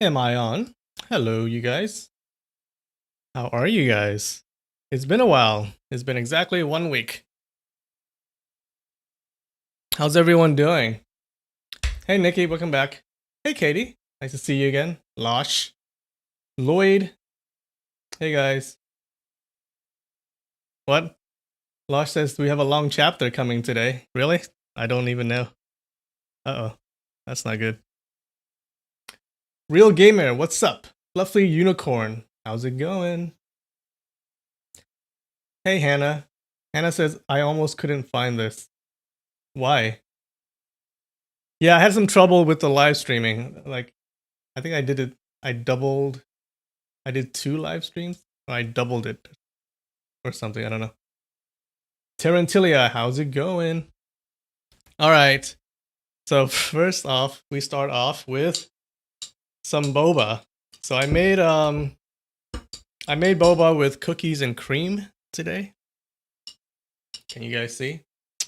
Am I on? Hello, you guys. How are you guys? It's been a while. It's been exactly 1 week. How's everyone doing? Hey, Nikki, welcome back. Hey, Katie. Nice to see you again. Losh. Lloyd. Hey, guys. What? Losh says we have a long chapter coming today. Really? I don't even know. Uh-oh. That's not good. Real Gamer, what's up? Fluffy Unicorn. How's it going? Hey, Hannah. Hannah says, I almost couldn't find this. Why? Yeah, I had some trouble with the live streaming. Like, I think I did it. I did 2 live streams. Or I doubled it or something. I don't know. Tarantilia, how's it going? All right. So first off, we start off with some boba. So I made boba with cookies and cream today. Can you guys see?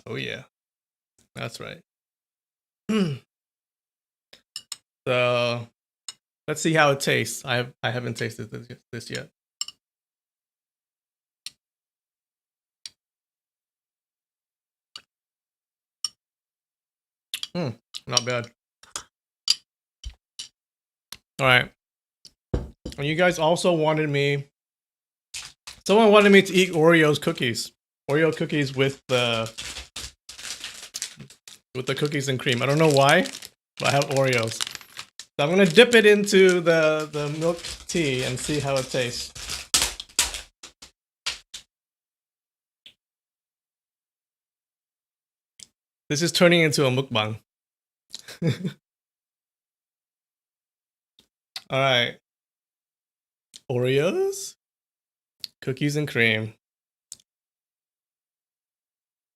Oh yeah, that's right. So let's see how it tastes. I haven't tasted this yet. Not bad. All right. And you guys also wanted me. Someone wanted me to eat Oreo's cookies. Oreo cookies with the cookies and cream. I don't know why, but I have Oreos. So I'm gonna dip it into the milk tea and see how it tastes. This is turning into a mukbang. All right. Oreos, cookies and cream.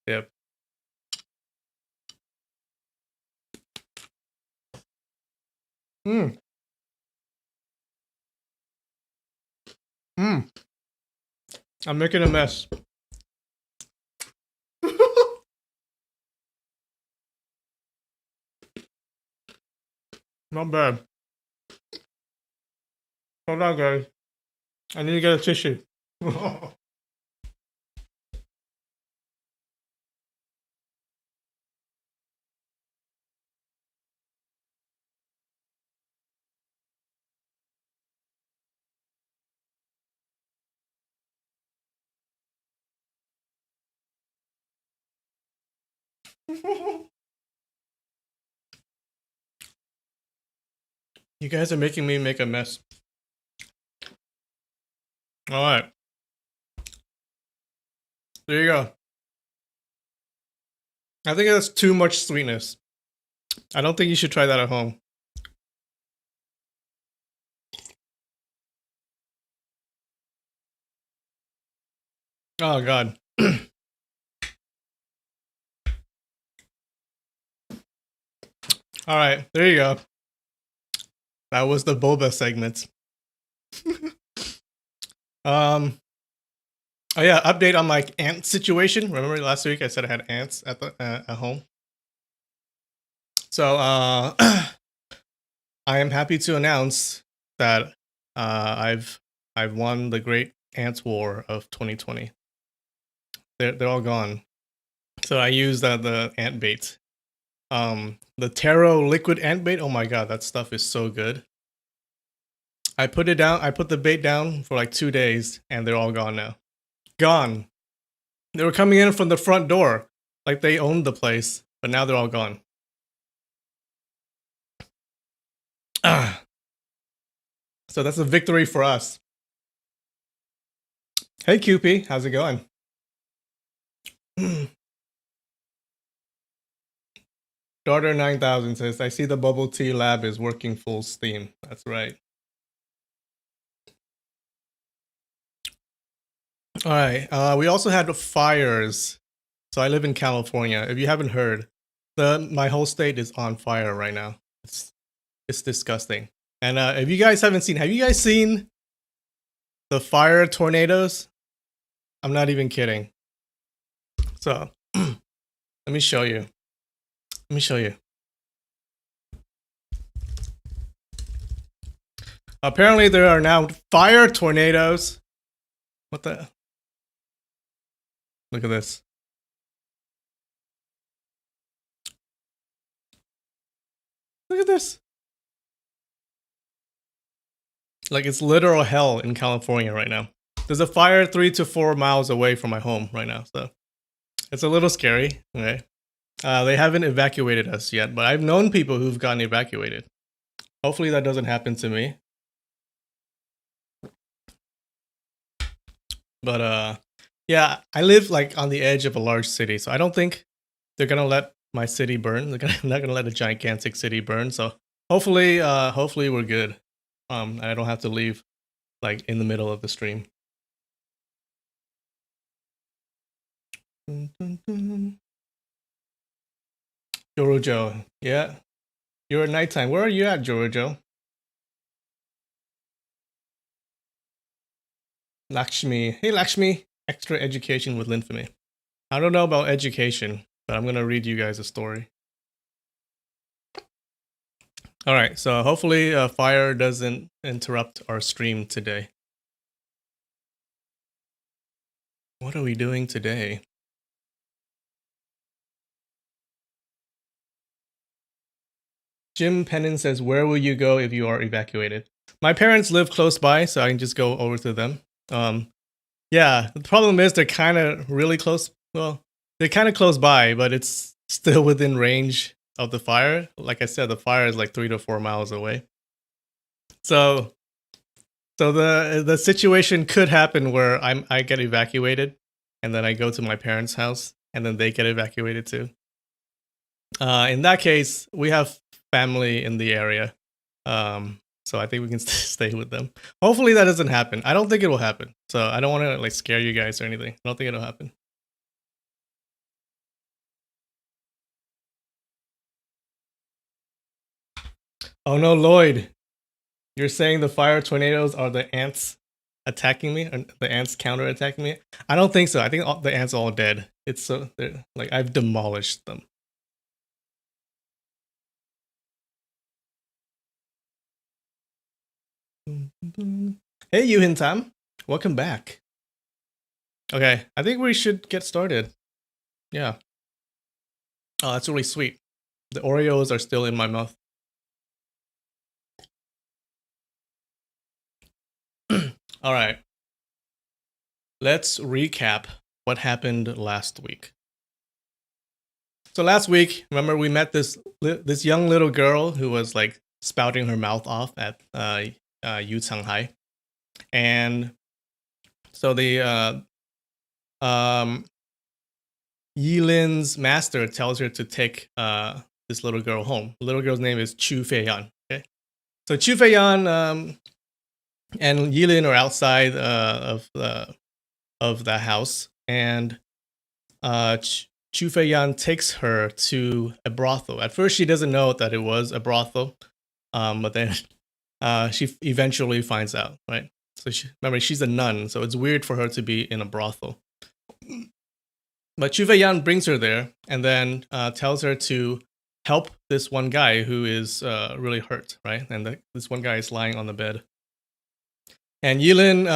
Yep. I'm making a mess. Not bad. Hold on, guys. I need to get a tissue. You guys are making me make a mess. All right. There you go. I think that's too much sweetness. I don't think you should try that at home. Oh god. All right, there you go. That was the boba segment. Oh yeah, update on my ant situation. Remember last week I said I had ants at the at home. So I am happy to announce that I've won the Great Ants War of 2020. They're all gone. So I used the ant bait. The Taro liquid ant bait. Oh my god, that stuff is so good. I put it down. I put the bait down for like 2 days, and they're all gone now. Gone. They were coming in from the front door, like they owned the place, but now they're all gone. Ah. So that's a victory for us. Hey, QP, how's it going? Daughter 9000 says, I see the bubble tea lab is working full steam. That's right. All right. We also had fires. So I live in California. If you haven't heard, my whole state is on fire right now. It's disgusting. And if you guys haven't seen, have you guys seen the fire tornadoes? I'm not even kidding. So let me show you. Let me show you. Apparently, there are now fire tornadoes. What the? Look at this. Look at this. Like, it's literal hell in California right now. There's a fire 3 to 4 miles away from my home right now, so it's a little scary. Okay, they haven't evacuated us yet, but I've known people who've gotten evacuated. Hopefully, that doesn't happen to me. But yeah, I live like on the edge of a large city, so I don't think they're gonna let my city burn. They're not gonna let a gigantic city burn. So hopefully, hopefully we're good. I don't have to leave like in the middle of the stream. Jorojo, yeah, you're at nighttime. Where are you at, Jorojo? Lakshmi, hey Lakshmi, extra education with Linfamy. I don't know about education, but I'm gonna read you guys a story. All right, so hopefully fire doesn't interrupt our stream today. What are we doing today? Jim Pennon says, where will you go if you are evacuated? My parents live close by, so I can just go over to them. Yeah, the problem is they're kind of really close. Well, they're kind of close by, but it's still within range of the fire. Like I said, the fire is like 3 to 4 miles away. So the situation could happen where I get evacuated, and then I go to my parents' house, and then they get evacuated too. In that case, we have family in the area, so I think we can stay with them. Hopefully that doesn't happen. I don't think it will happen, so I don't want to like scare you guys or anything. I don't think it'll happen. Oh no, Lloyd, you're saying the fire tornadoes are the ants attacking me, or the ants counter attacking me? I don't think so. I think the ants are all dead. It's so like I've demolished them. Hey, Yuhin Tam, welcome back. Okay, I think we should get started. Yeah. Oh, that's really sweet. The Oreos are still in my mouth. All right. Let's recap what happened last week. So last week, remember we met this young little girl who was like spouting her mouth off at Yu Changhai, and so the Yilin's master tells her to take this little girl home. The little girl's name is Chu Feiyan. Okay, so Chu Feiyan and Yilin are outside of the house, and Chu Feiyan takes her to a brothel. At first, she doesn't know that it was a brothel, but then she eventually finds out, right? So remember, she's a nun, so it's weird for her to be in a brothel. But Chu Feiyan brings her there, and then tells her to help this one guy who is really hurt, right? And this one guy is lying on the bed. And Yilin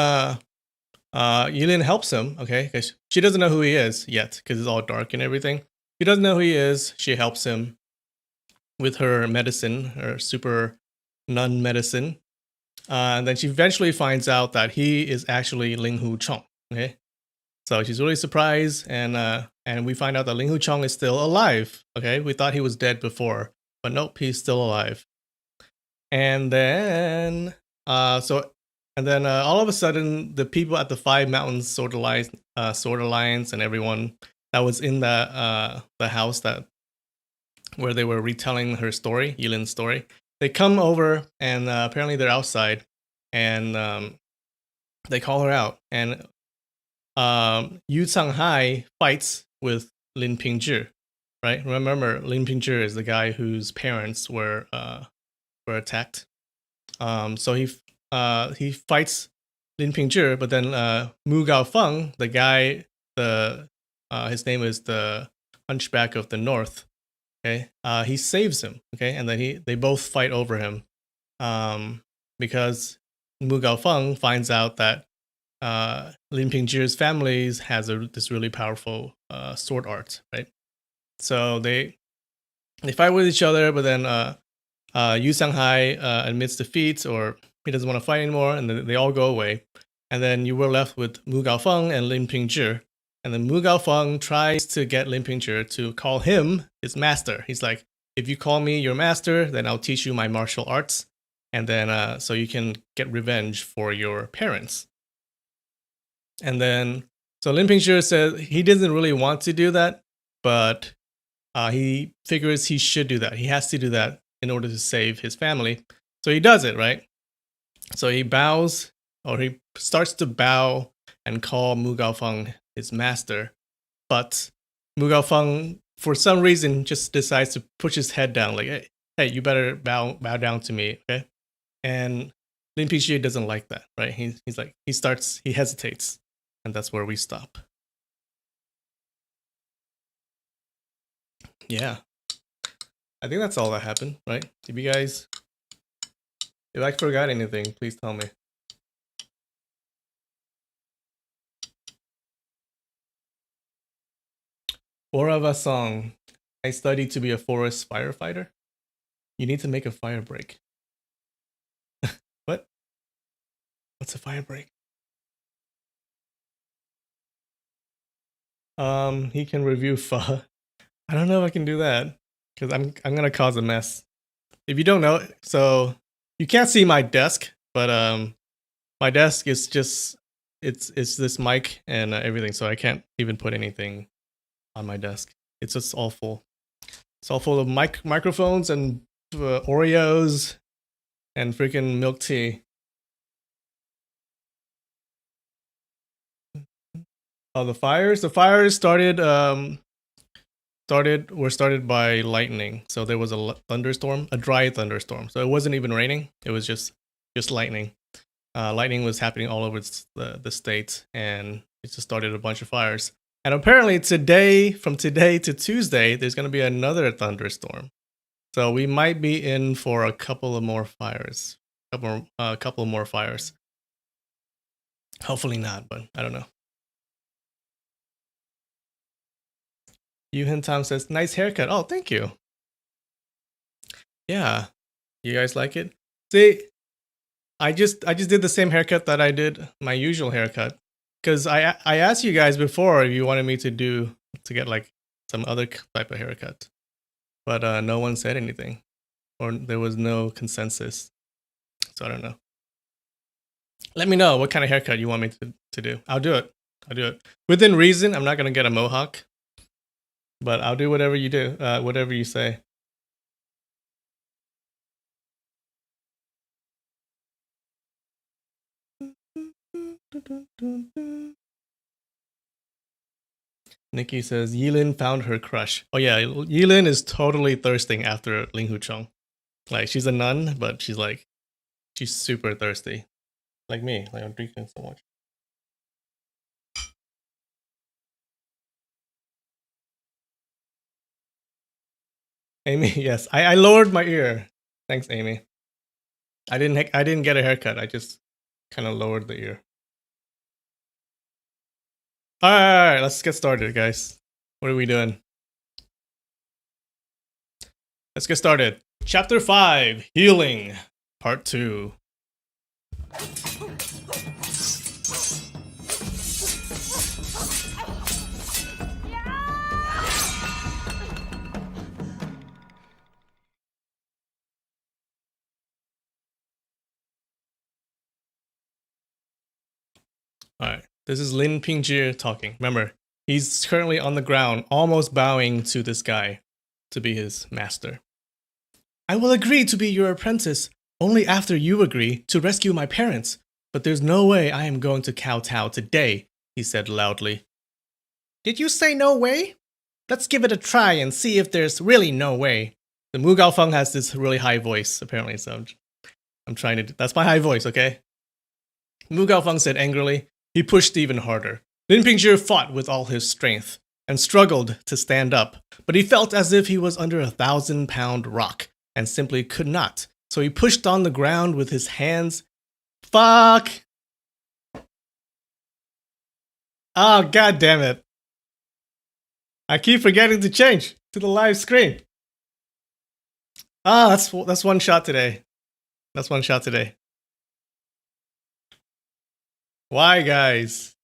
helps him, okay? Because she doesn't know who he is yet, because it's all dark and everything. She doesn't know who he is. She helps him with her medicine, her super nun medicine. And then she eventually finds out that he is actually Ling Hu Chong, okay? So she's really surprised, and we find out that Ling Hu Chong is still alive, okay? We thought he was dead before, but nope, he's still alive. And then, all of a sudden, the people at the Five Mountains Sword Alliance, and everyone that was in the house where they were retelling her story, Yilin's story, they come over, and apparently they're outside, and they call her out, and Yu Changhai fights with Lin Pingzhi, right? Remember, Lin Pingzhi is the guy whose parents were attacked. So he fights Lin Pingzhi, but then Mu Gaofeng, the guy, his name is the Hunchback of the North. Okay, he saves him. Okay, and then they both fight over him, because Mu Gaofeng finds out that Lin Pingzhi's family has this really powerful sword art, right? So they fight with each other, but then Yu Shanghai admits defeat, or he doesn't want to fight anymore, and then they all go away. And then you were left with Mu Gaofeng and Lin Pingzhi. And then Mu Gaofeng tries to get Lin Pingzhi to call him his master. He's like, if you call me your master, then I'll teach you my martial arts. And then so you can get revenge for your parents. And then, so Lin Pingzhi says he doesn't really want to do that, but he figures he should do that. He has to do that in order to save his family. So he does it, right? So he bows, or he starts to bow and call Mu Gaofeng his master. But Mu Gaofeng, for some reason, just decides to push his head down, like, hey, you better bow down to me, okay? And Lin Pingzhi doesn't like that, right? He's like, he hesitates. And that's where we stop. Yeah. I think that's all that happened, right? If I forgot anything, please tell me. Orava song. I studied to be a forest firefighter. You need to make a fire break. What? What's a fire break? He can review pho. I don't know if I can do that because I'm gonna cause a mess. If you don't know, so you can't see my desk, but my desk is just it's this mic and everything, so I can't even put anything on my desk. It's just all full. It's all full of microphones and Oreos and freaking milk tea. Oh, the fires! The fires were started by lightning. So there was a thunderstorm, a dry thunderstorm. So it wasn't even raining. It was just lightning. Lightning was happening all over the state, and it just started a bunch of fires. And apparently from today to Tuesday, there's going to be another thunderstorm. So we might be in for a couple of more fires. A couple more fires. Hopefully not, but I don't know. Yuhin Tom says, nice haircut. Oh, thank you. Yeah. You guys like it? See, I just did the same haircut that I did my usual haircut. Because I asked you guys before if you wanted me to get like some other type of haircut. But no one said anything. Or there was no consensus. So I don't know. Let me know what kind of haircut you want me to do. I'll do it. Within reason, I'm not going to get a mohawk. But I'll do whatever you do, whatever you say. Nikki says, Yilin found her crush. Oh yeah, Yilin is totally thirsting after Ling Huchong. Like, she's a nun, but she's super thirsty. Like me, like I'm drinking so much. Amy, yes, I lowered my ear. Thanks, Amy. I didn't get a haircut. I just kind of lowered the ear. All right, let's get started, guys. What are we doing? Let's get started. Chapter 5, Healing, Part 2. Alright, this is Lin Pingzhi talking. Remember, he's currently on the ground, almost bowing to this guy to be his master. I will agree to be your apprentice only after you agree to rescue my parents. But there's no way I am going to kowtow today, he said loudly. Did you say no way? Let's give it a try and see if there's really no way. The Mu Gaofeng has this really high voice, apparently, so I'm trying to... That's my high voice, okay? Mu Gaofeng said angrily. He pushed even harder. Lin Pingzhi fought with all his strength and struggled to stand up, but he felt as if he was under 1,000-pound rock and simply could not. So he pushed on the ground with his hands Fuck! Oh, god damn it. I keep forgetting to change to the live screen. Ah, that's one shot today. That's one shot today. Why, guys?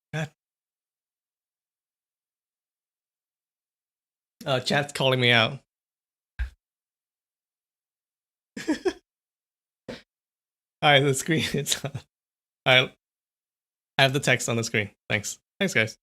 Chat's calling me out. Alright, the screen is on. Alright. I have the text on the screen. Thanks. Thanks, guys.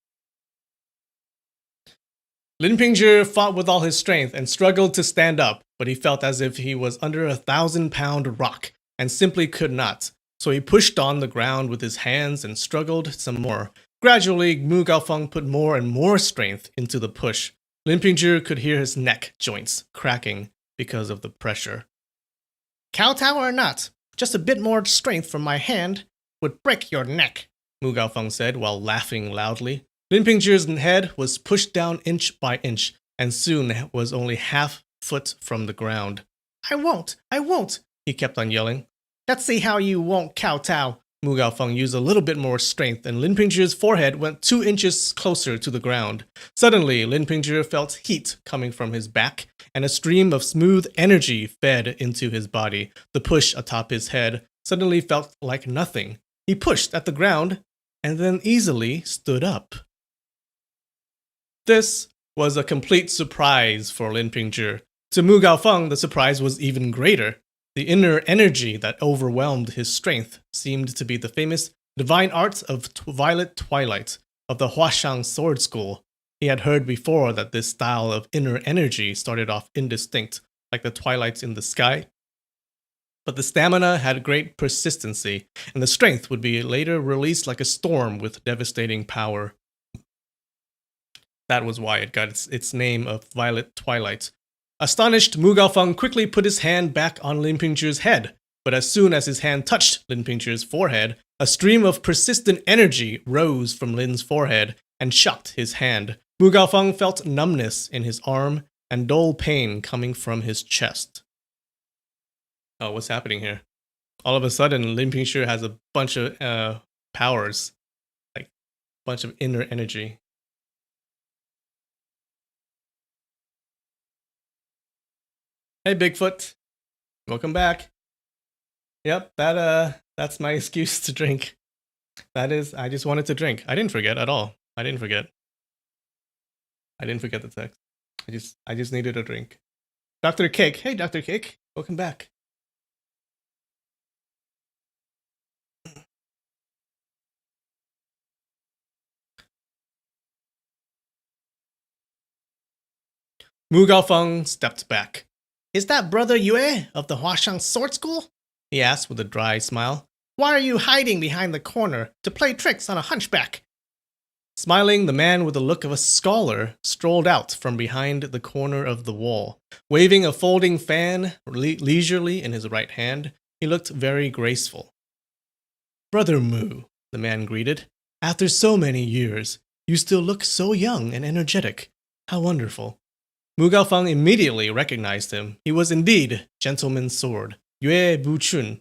Lin Pingzhi fought with all his strength and struggled to stand up, but he felt as if he was under a 1,000-pound rock and simply could not. So he pushed on the ground with his hands and struggled some more. Gradually, Mu Gaofeng put more and more strength into the push. Lin Pingzhi could hear his neck joints cracking because of the pressure. Kowtow or not, just a bit more strength from my hand would break your neck, Mu Gaofeng said while laughing loudly. Lin Pingzhi's head was pushed down inch by inch, and soon was only half foot from the ground. I won't, he kept on yelling. Let's see how you won't kowtow. Mu Gaofeng used a little bit more strength, and Lin Pingzhi's forehead went 2 inches closer to the ground. Suddenly, Lin Pingzhi felt heat coming from his back, and a stream of smooth energy fed into his body. The push atop his head suddenly felt like nothing. He pushed at the ground, and then easily stood up. This was a complete surprise for Lin Pingzhi. To Mu Gaofeng, the surprise was even greater. The inner energy that overwhelmed his strength seemed to be the famous divine art of Violet Twilight of the Huashang Sword School. He had heard before that this style of inner energy started off indistinct, like the twilights in the sky. But the stamina had great persistency, and the strength would be later released like a storm with devastating power. That was why it got its name of Violet Twilight. Astonished, Mu Gaofeng quickly put his hand back on Lin Pingzhi's head, but as soon as his hand touched Lin Pingzhi's forehead, a stream of persistent energy rose from Lin's forehead and shocked his hand. Mu Gaofeng felt numbness in his arm and dull pain coming from his chest. Oh, what's happening here? All of a sudden, Lin Pingzhi has a bunch of powers, like a bunch of inner energy. Hey, Bigfoot. Welcome back. Yep, that's my excuse to drink. That is, I just wanted to drink. I didn't forget at all. I didn't forget the text. I just needed a drink. Dr. Cake. Hey, Dr. Cake. Welcome back. Mu Gaofeng stepped back. Is that Brother Yue of the Huashang Sword School? He asked with a dry smile. Why are you hiding behind the corner to play tricks on a hunchback? Smiling, the man with the look of a scholar strolled out from behind the corner of the wall. Waving a folding fan leisurely in his right hand, he looked very graceful. Brother Mu, the man greeted. After so many years, you still look so young and energetic. How wonderful. Mu Gaofeng immediately recognized him. He was indeed Gentleman Sword, Yue Buchun,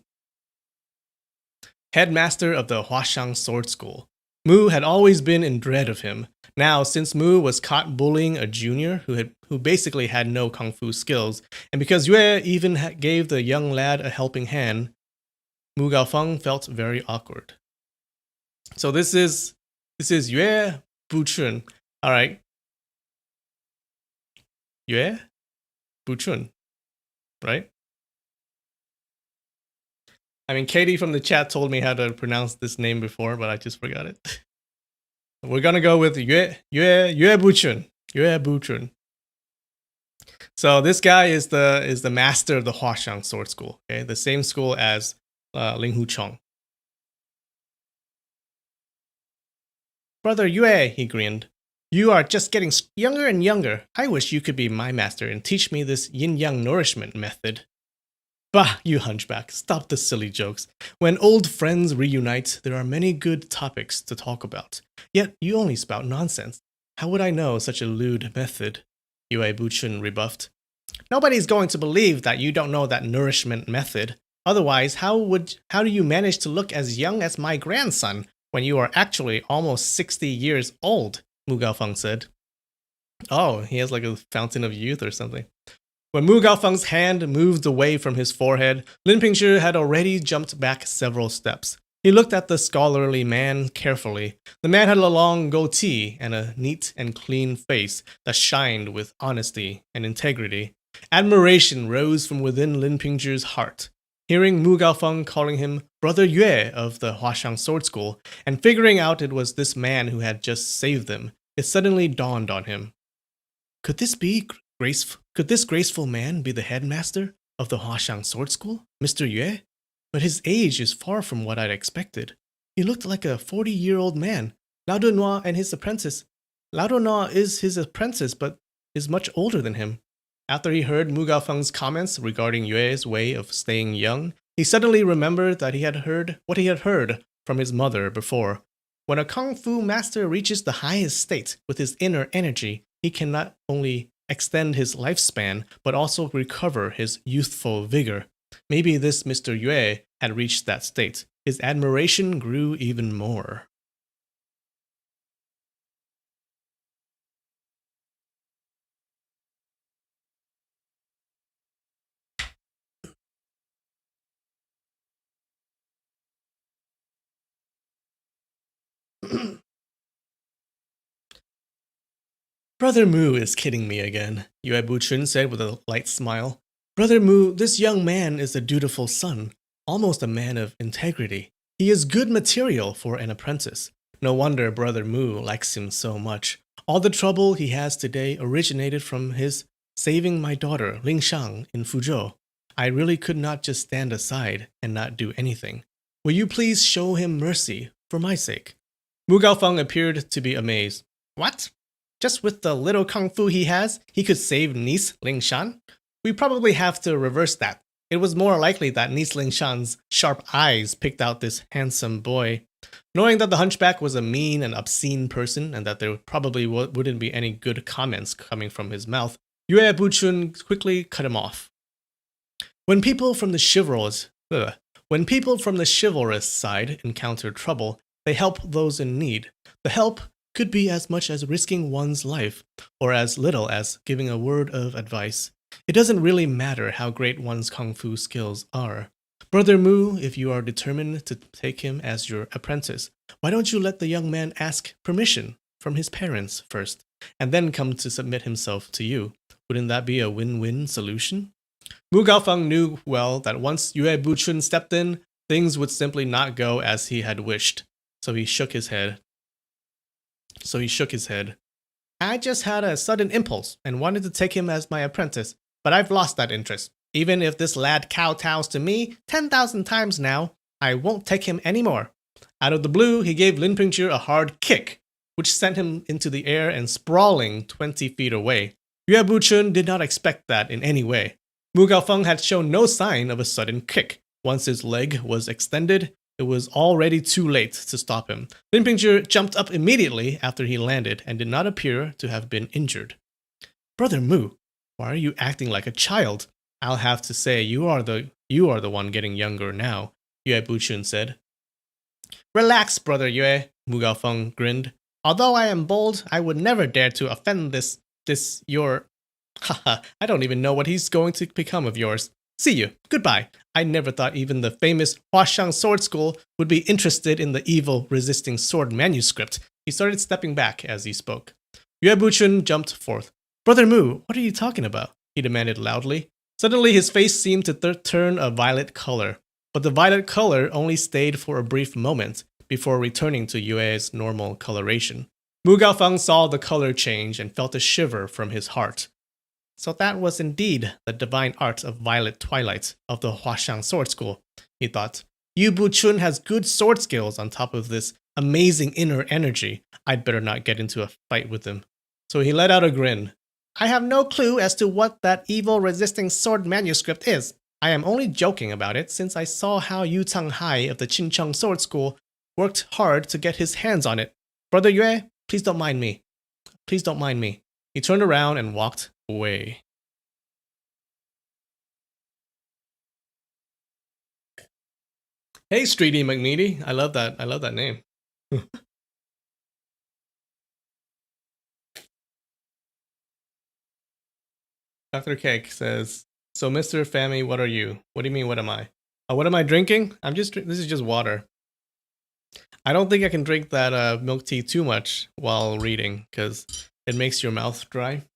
headmaster of the Huashang Sword School. Mu had always been in dread of him. Now, since Mu was caught bullying a junior who basically had no kung fu skills, and because Yue even gave the young lad a helping hand, Mu Gaofeng felt very awkward. So this is Yue Buchun. All right. Yue Buchun, right? I mean, Katie from the chat told me how to pronounce this name before, but I just forgot it. We're gonna go with Yue Buchun. Yue Buchun. So this guy is the master of the Huashang Sword School. Okay, the same school as Ling Huchong. Brother Yue, he grinned. You are just getting younger and younger. I wish you could be my master and teach me this yin-yang nourishment method. Bah, you hunchback, stop the silly jokes. When old friends reunite, there are many good topics to talk about. Yet you only spout nonsense. How would I know such a lewd method? Yue Buchun rebuffed. Nobody's going to believe that you don't know that nourishment method. Otherwise, how do you manage to look as young as my grandson when you are actually almost 60 years old? Mu Gaofeng said. Oh, he has like a fountain of youth or something. When Mu Gaofeng's hand moved away from his forehead, Lin Pingzhi had already jumped back several steps. He looked at the scholarly man carefully. The man had a long goatee and a neat and clean face that shined with honesty and integrity. Admiration rose from within Lin Pingzhi's heart. Hearing Mu Gaofeng calling him Brother Yue of the Huashang Sword School, and figuring out it was this man who had just saved them, it suddenly dawned on him. Could this graceful man be the headmaster of the Huashang Sword School, Mr. Yue? But his age is far from what I'd expected. He looked like a 40-year-old man. Lao Dunhua and his apprentice. Lao Dunhua is his apprentice, but is much older than him. After he heard Mu Gaofeng's comments regarding Yue's way of staying young, he suddenly remembered that he had heard what he had heard from his mother before. When a kung fu master reaches the highest state with his inner energy, he can not only extend his lifespan, but also recover his youthful vigor. Maybe this Mr. Yue had reached that state. His admiration grew even more. Brother Mu is kidding me again, Yue Buchun said with a light smile. Brother Mu, this young man is a dutiful son, almost a man of integrity. He is good material for an apprentice. No wonder Brother Mu likes him so much. All the trouble he has today originated from his saving my daughter, Ling Shang, in Fuzhou. I really could not just stand aside and not do anything. Will you please show him mercy, for my sake? Mu Gaofeng appeared to be amazed. What? Just with the little kung fu he has, he could save niece Ling Shan? We probably have to reverse that. It was more likely that niece Ling Shan's sharp eyes picked out this handsome boy. Knowing that the hunchback was a mean and obscene person, and that there probably wouldn't be any good comments coming from his mouth, Yue Buchun quickly cut him off. When people from the chivalrous side encounter trouble, they help those in need. The help could be as much as risking one's life, or as little as giving a word of advice. It doesn't really matter how great one's kung fu skills are. Brother Mu, if you are determined to take him as your apprentice, why don't you let the young man ask permission from his parents first, and then come to submit himself to you? Wouldn't that be a win-win solution? Mu Gaofeng knew well that once Yue Buchun stepped in, things would simply not go as he had wished. So he shook his head. I just had a sudden impulse and wanted to take him as my apprentice, but I've lost that interest. Even if this lad kowtows to me 10,000 times now, I won't take him anymore. Out of the blue, he gave Lin Pingzhi a hard kick, which sent him into the air and sprawling 20 feet away. Yue Buchun did not expect that in any way. Mu Gaofeng had shown no sign of a sudden kick. Once his leg was extended, it was already too late to stop him. Lin Pingzhi jumped up immediately after he landed and did not appear to have been injured. Brother Mu, why are you acting like a child? I'll have to say you are the one getting younger now, Yue Buchun said. Relax, Brother Yue, Mu Gaofeng grinned. Although I am bold, I would never dare to offend your... Haha, I don't even know what he's going to become of yours. See you. Goodbye. I never thought even the famous Huashang Sword School would be interested in the evil resisting sword manuscript. He started stepping back as he spoke. Yue Buchun jumped forth. Brother Mu, what are you talking about? He demanded loudly. Suddenly his face seemed to turn a violet color, but the violet color only stayed for a brief moment before returning to Yue's normal coloration. Mu Gaofeng saw the color change and felt a shiver from his heart. So that was indeed the divine art of violet twilight of the Huashang Sword School, he thought. Yu Buchun has good sword skills on top of this amazing inner energy. I'd better not get into a fight with him. So he let out a grin. I have no clue as to what that evil resisting sword manuscript is. I am only joking about it since I saw how Yu Changhai of the Qincheng Sword School worked hard to get his hands on it. Brother Yue, please don't mind me. Please don't mind me. He turned around and walked away. Hey, Streety McNeedy. I love that. I love that name. Dr. Cake says, "So, Mr. Fammy, what are you? What do you mean, what am I? What am I drinking? This is just water. I don't think I can drink that milk tea too much while reading because it makes your mouth dry."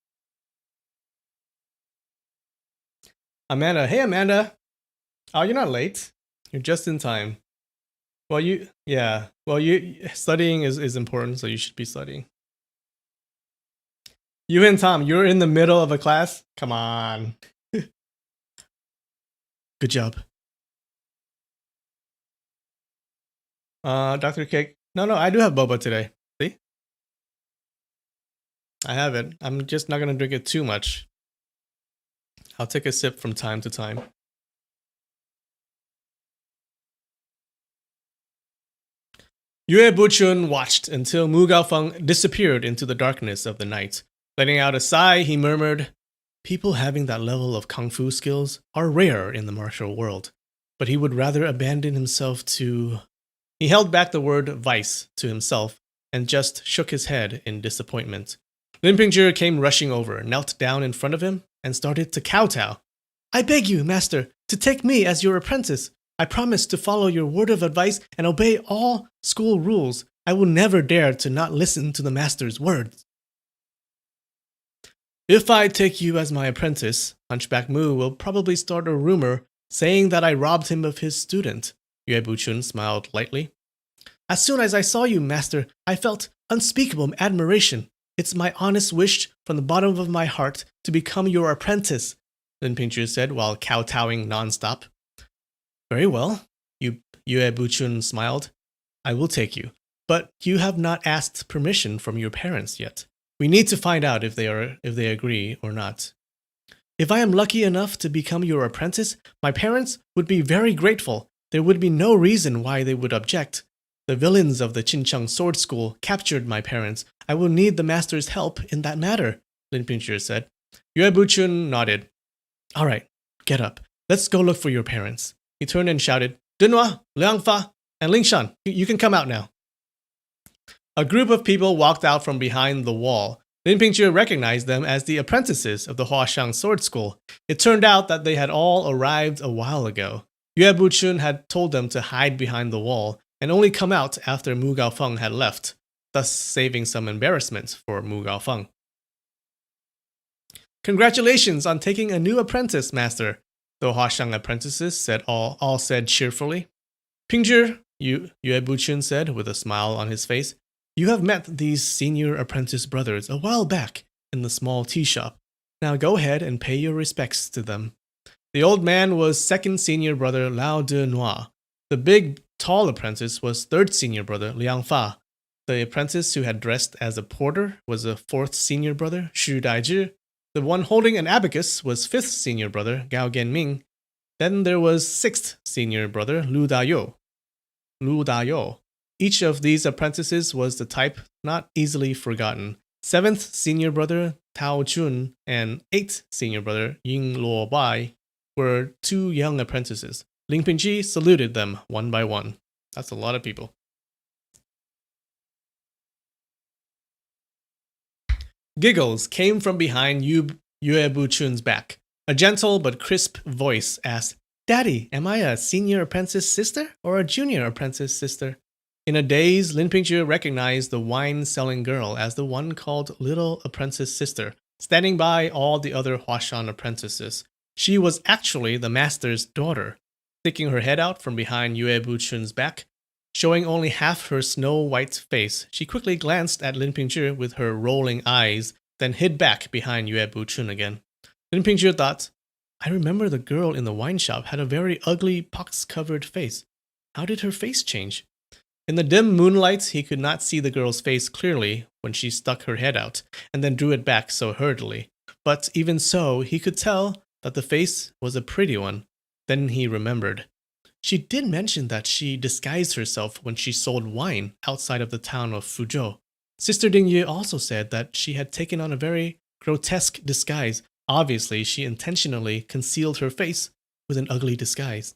Amanda, hey Amanda. Oh, you're not late. You're just in time. Well, studying is important, so you should be studying. You and Tom, you're in the middle of a class? Come on. Good job. Dr. Cake. No, I do have boba today. See? I have it. I'm just not gonna drink it too much. I'll take a sip from time to time. Yue Buchun watched until Mu Gaofeng disappeared into the darkness of the night. Letting out a sigh, he murmured, "People having that level of kung fu skills are rare in the martial world, but he would rather abandon himself to..." He held back the word vice to himself and just shook his head in disappointment. Lin Pingzhi came rushing over, knelt down in front of him, and started to kowtow. "I beg you, master, to take me as your apprentice. I promise to follow your word of advice and obey all school rules. I will never dare to not listen to the master's words." "If I take you as my apprentice, Hunchback Mu will probably start a rumor saying that I robbed him of his student." Yue Buchun smiled lightly. "As soon as I saw you, master, I felt unspeakable admiration. It's my honest wish from the bottom of my heart to become your apprentice," Lin Pingzhi said while kowtowing nonstop. "Very well," Yue Buchun smiled. "I will take you. But you have not asked permission from your parents yet. We need to find out if they agree or not. If I am lucky enough to become your apprentice, my parents would be very grateful. There would be no reason why they would object. The villains of the Qincheng Sword School captured my parents. I will need the master's help in that matter," Lin Pingzhi said. Yue Buchun nodded. "All right, get up. Let's go look for your parents." He turned and shouted, "Dunhua, Liangfa, and Lingshan, you can come out now." A group of people walked out from behind the wall. Lin Pingzhi recognized them as the apprentices of the Huashang Sword School. It turned out that they had all arrived a while ago. Yue Buchun had told them to hide behind the wall and only come out after Mu Gaofeng had left, thus saving some embarrassment for Mu Gaofeng. "Congratulations on taking a new apprentice, master," the Huashang apprentices all said cheerfully. "Pingzhi," Yue Buchun said with a smile on his face, "you have met these senior apprentice brothers a while back in the small tea shop. Now go ahead and pay your respects to them." The old man was second senior brother Lao De Noir. The big, tall apprentice was third senior brother Liang Fa. The apprentice who had dressed as a porter was a fourth senior brother Xu Daizhi. The one holding an abacus was fifth senior brother Gao Genming. Then there was sixth senior brother Lu Dayou. Each of these apprentices was the type not easily forgotten. Seventh senior brother Tao Chun and eighth senior brother Ying Luo Bai were two young apprentices. Lin Pingzhi saluted them one by one. That's a lot of people. Giggles came from behind Yue Buchun's back. A gentle but crisp voice asked, "Daddy, am I a senior apprentice sister or a junior apprentice sister?" In a daze, Lin Pingzhi recognized the wine-selling girl as the one called Little Apprentice Sister, standing by all the other Huashan apprentices. She was actually the master's daughter. Sticking her head out from behind Yue Buchun's back, showing only half her snow-white face, she quickly glanced at Lin Pingzhi with her rolling eyes, then hid back behind Yue Buchun again. Lin Pingzhi thought, "I remember the girl in the wine shop had a very ugly, pox-covered face. How did her face change?" In the dim moonlight, he could not see the girl's face clearly when she stuck her head out, and then drew it back so hurriedly. But even so, he could tell that the face was a pretty one. Then he remembered. She did mention that she disguised herself when she sold wine outside of the town of Fuzhou. Sister Dingye also said that she had taken on a very grotesque disguise. Obviously, she intentionally concealed her face with an ugly disguise.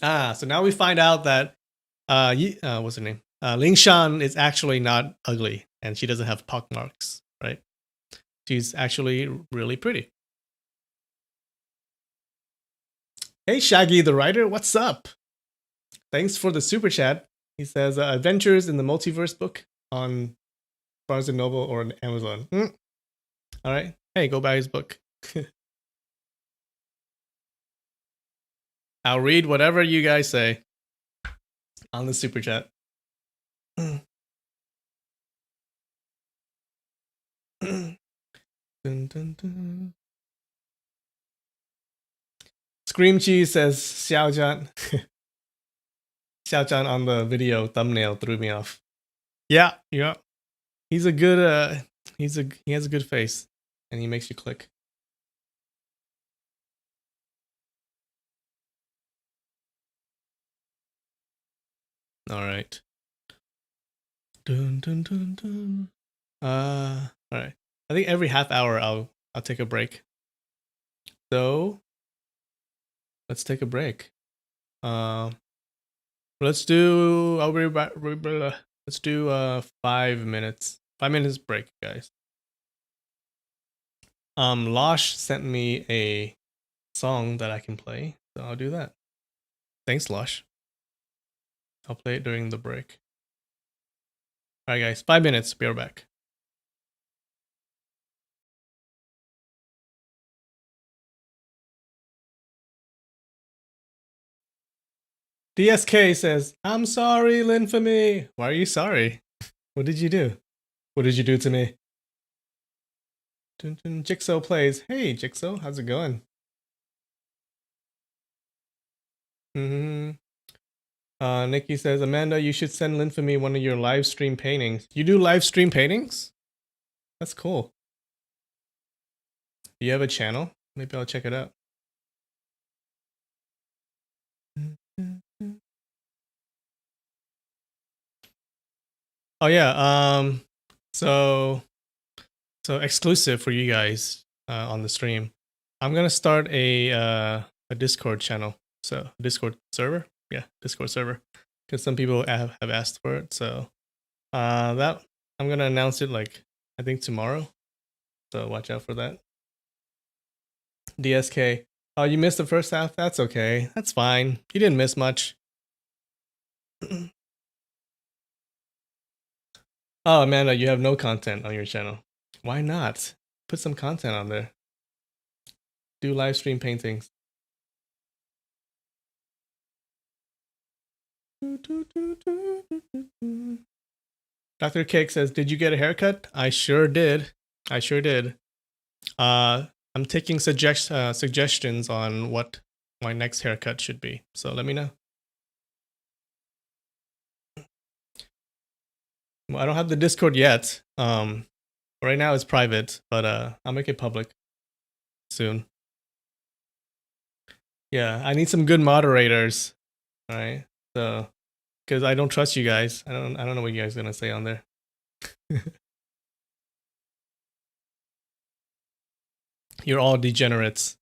So now we find out that what's her name? Ling Shan is actually not ugly, and she doesn't have pockmarks, right? She's actually really pretty. Hey, Shaggy the writer, what's up? Thanks for the super chat. He says Adventures in the Multiverse book on Barnes and Noble or Amazon. All right. Hey, go buy his book. I'll read whatever you guys say on the super chat. Dun, dun, dun. Scream Cheese says Xiaojan. Xiaojan on the video thumbnail threw me off. Yeah. He's a good he has a good face and he makes you click. All right. Dun, dun, dun, dun. All right. I think every half hour I'll take a break. So let's take a break. Let's do. I'll be back. Let's do 5 minutes. 5 minutes break, guys. Losh sent me a song that I can play, so I'll do that. Thanks, Losh. I'll play it during the break. All right, guys. 5 minutes. Be right back. DSK says, "I'm sorry, Linfamy." Why are you sorry? What did you do? What did you do to me? Jigsaw plays. Hey, Jigsaw, how's it going? Nikki says, Amanda, you should send Linfamy one of your live stream paintings. You do live stream paintings? That's cool. Do you have a channel? Maybe I'll check it out. Oh yeah. So exclusive for you guys on the stream. I'm gonna start a Discord channel. So Discord server. Yeah, Discord server. Because some people have asked for it. So that I'm gonna announce it like I think tomorrow. So watch out for that. DSK. Oh, you missed the first half? That's okay. That's fine. You didn't miss much. Oh, Amanda, you have no content on your channel. Why not? Put some content on there. Do live stream paintings. Dr. Cake says, did you get a haircut? I sure did. I'm taking suggestions on what my next haircut should be. So let me know. Well, I don't have the Discord yet. Right now it's private, but I'll make it public soon. Yeah, I need some good moderators. All right. So, because I don't trust you guys. I don't know what you guys are gonna say on there. You're all degenerates.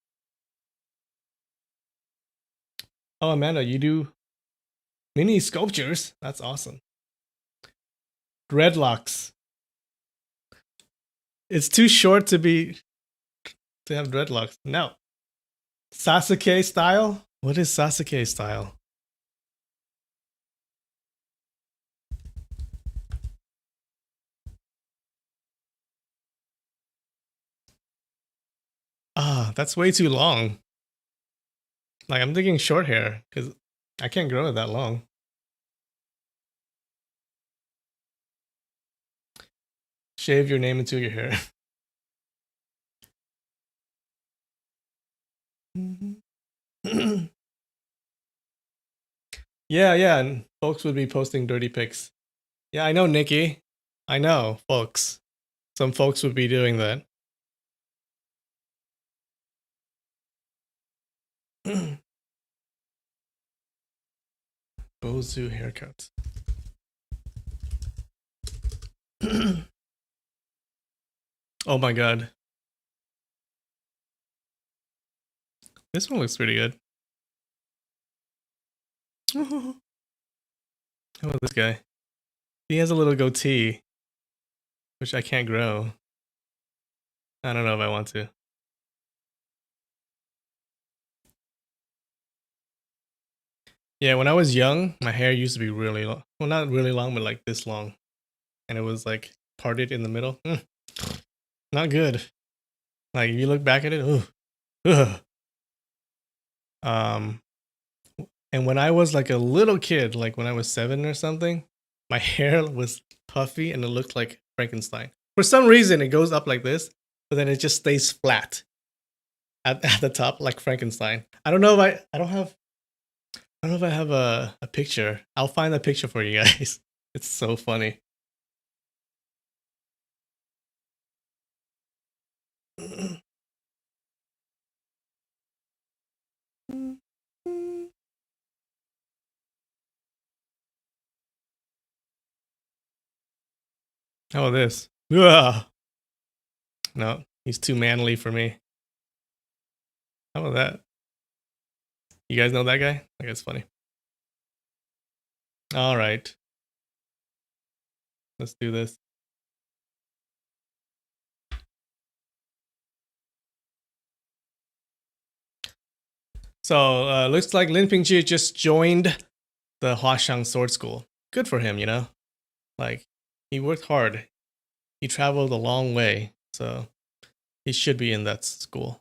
Oh, Amanda, you do mini sculptures. That's awesome. Dreadlocks. It's too short to have dreadlocks. No. Sasuke style? What is Sasuke style? That's way too long. Like, I'm thinking short hair, because I can't grow it that long. Shave your name into your hair. Yeah, and folks would be posting dirty pics. Yeah, I know, Nikki. I know, folks. Some folks would be doing that. Bozu haircut. Oh my god. This one looks pretty good. How about this guy? He has a little goatee, which I can't grow. I don't know if I want to. Yeah, when I was young, my hair used to be really long. Well, not really long, but like this long. And it was like parted in the middle. Not good. Like if you look back at it, ugh. Um, and when I was like a little kid, like when I was 7 or something, my hair was puffy and it looked like Frankenstein. For some reason, it goes up like this, but then it just stays flat at the top, like Frankenstein. I don't know if I don't know if I have a picture. I'll find a picture for you guys. It's so funny. How about this? Ugh. No, he's too manly for me. How about that? You guys know that guy? Like it's funny. All right, let's do this. So looks like Lin Pingzhi just joined the Huashang Sword School. Good for him, you know. Like he worked hard. He traveled a long way, so he should be in that school.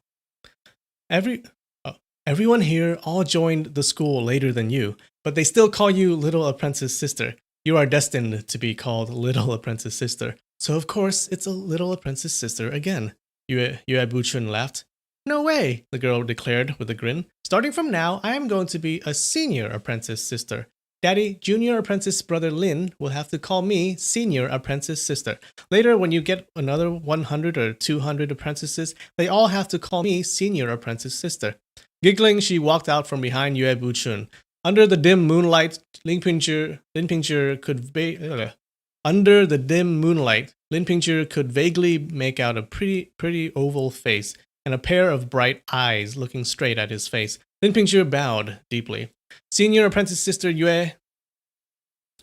Everyone here all joined the school later than you, but they still call you Little Apprentice Sister. You are destined to be called Little Apprentice Sister. So of course, it's a Little Apprentice Sister again. Yue Buchun laughed. No way, the girl declared with a grin. Starting from now, I am going to be a Senior Apprentice Sister. Daddy, Junior Apprentice Brother Lin will have to call me Senior Apprentice Sister. Later, when you get another 100 or 200 apprentices, they all have to call me Senior Apprentice Sister. Giggling, she walked out from behind Yue Buchun. Under the dim moonlight, Lin Pingzhi could vaguely make out a pretty oval face and a pair of bright eyes looking straight at his face. Lin Pingzhi bowed deeply. Senior Apprentice Sister Yue.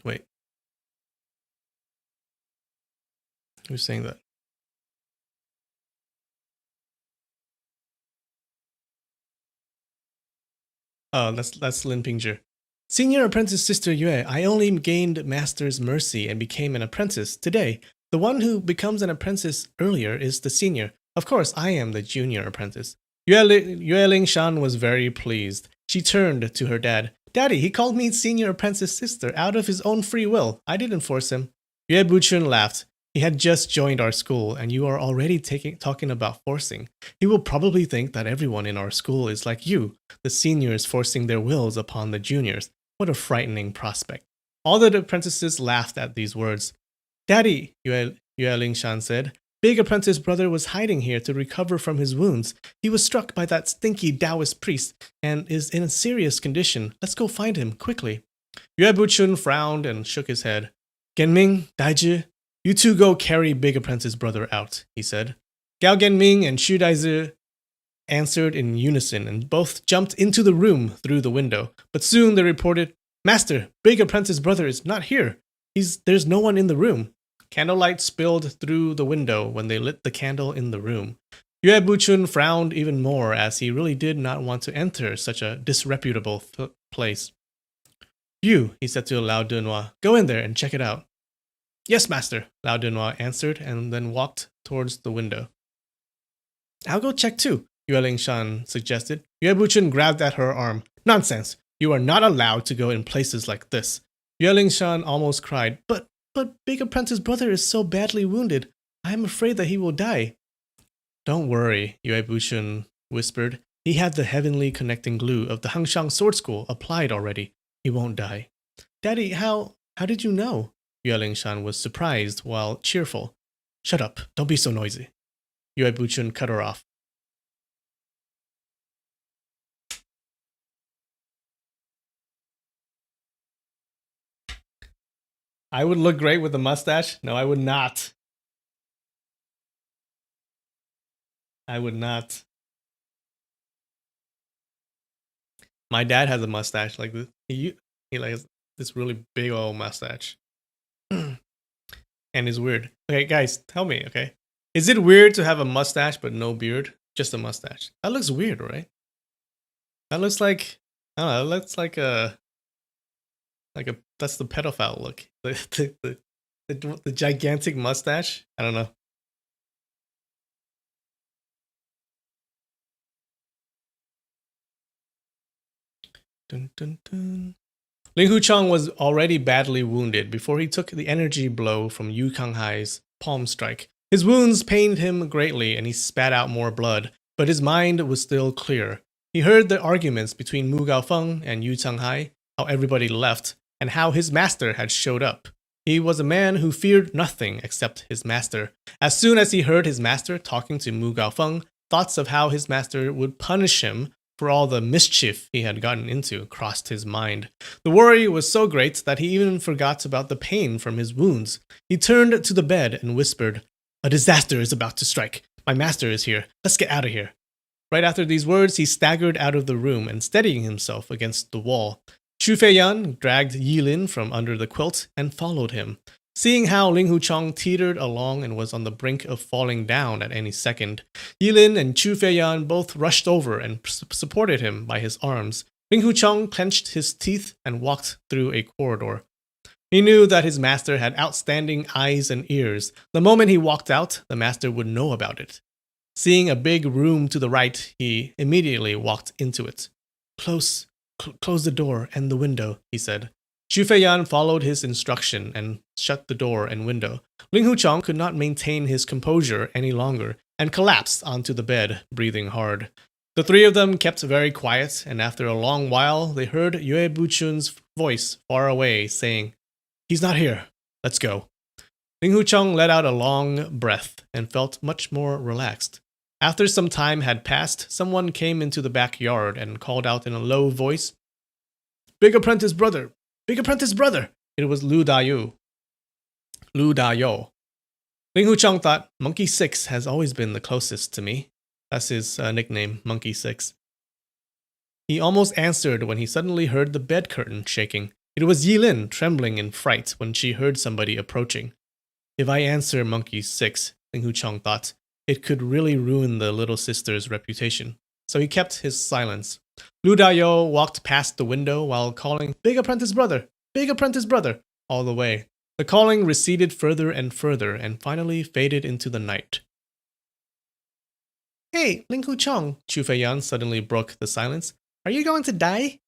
Wait. Who's saying that? Oh, that's Lin Pingzhi. Senior Apprentice Sister Yue, I only gained Master's mercy and became an apprentice today. The one who becomes an apprentice earlier is the senior. Of course, I am the junior apprentice. Yue Lingshan was very pleased. She turned to her dad. Daddy, he called me Senior Apprentice Sister out of his own free will. I didn't force him. Yue Buchun laughed. He had just joined our school, and you are already talking about forcing. He will probably think that everyone in our school is like you, the seniors forcing their wills upon the juniors. What a frightening prospect. All the apprentices laughed at these words. Daddy, Yue Lingshan said, Big Apprentice Brother was hiding here to recover from his wounds. He was struck by that stinky Taoist priest and is in a serious condition. Let's go find him, quickly. Yue Buchun frowned and shook his head. Genming, Daiji, you two go carry Big Apprentice Brother out, he said. Gao Genming and Xu Daizi answered in unison and both jumped into the room through the window. But soon they reported, Master, Big Apprentice Brother is not here. There's no one in the room. Candlelight spilled through the window when they lit the candle in the room. Yue Buchun frowned even more as he really did not want to enter such a disreputable place. You, he said to Lao Dunhua, go in there and check it out. Yes, master, Lao Dunhua answered and then walked towards the window. I'll go check too, Yue Lingshan suggested. Yue Buchun grabbed at her arm. Nonsense! You are not allowed to go in places like this. Yue Lingshan almost cried. But Big Apprentice Brother is so badly wounded. I am afraid that he will die. Don't worry, Yue Buchun whispered. He had the heavenly connecting glue of the Hangshang Sword School applied already. He won't die. Daddy, how did you know? Yue Lingshan was surprised while cheerful. Shut up, don't be so noisy. Yue Buchun cut her off. I would look great with a mustache. No, I would not. I would not. My dad has a mustache like this. He like has this really big old mustache. And it's weird. Okay, guys, tell me, okay? Is it weird to have a mustache but no beard? Just a mustache. That looks weird, right? That looks like, I don't know, it looks like a that's the pedophile look. The gigantic mustache. I don't know. Dun, dun, dun. Ling Hucheng was already badly wounded before he took the energy blow from Yu Kanghai's palm strike. His wounds pained him greatly and he spat out more blood, but his mind was still clear. He heard the arguments between Mu Gaofeng and Yu Changhai, how everybody left, and how his master had showed up. He was a man who feared nothing except his master. As soon as he heard his master talking to Mu Gaofeng, thoughts of how his master would punish him for all the mischief he had gotten into crossed his mind. The worry was so great that he even forgot about the pain from his wounds. He turned to the bed and whispered, "A disaster is about to strike. My master is here. Let's get out of here." Right after these words, he staggered out of the room and steadying himself against the wall. Chu Feiyan dragged Yilin from under the quilt and followed him. Seeing how Ling Hucheng teetered along and was on the brink of falling down at any second, Yilin and Chu Feiyan both rushed over and supported him by his arms. Ling Hucheng clenched his teeth and walked through a corridor. He knew that his master had outstanding eyes and ears. The moment he walked out, the master would know about it. Seeing a big room to the right, he immediately walked into it. Close the door and the window, he said. Xu Feiyan followed his instruction and shut the door and window. Ling Hucheng could not maintain his composure any longer and collapsed onto the bed, breathing hard. The three of them kept very quiet, and after a long while, they heard Yue Buchun's voice far away saying, "He's not here. Let's go." Ling Hucheng let out a long breath and felt much more relaxed. After some time had passed, someone came into the backyard and called out in a low voice, "Big apprentice brother! Big apprentice brother!" It was Lu Dayou. Ling Hucheng thought, Monkey 6 has always been the closest to me. That's his nickname, Monkey 6. He almost answered when he suddenly heard the bed curtain shaking. It was Yilin, trembling in fright when she heard somebody approaching. If I answer Monkey 6, Ling Hucheng thought, it could really ruin the little sister's reputation. So he kept his silence. Lu Dayou walked past the window while calling, "Big apprentice brother! Big apprentice brother!" all the way. The calling receded further and finally faded into the night. "Hey, Ling Hucheng," Chu Feiyan suddenly broke the silence. "Are you going to die?"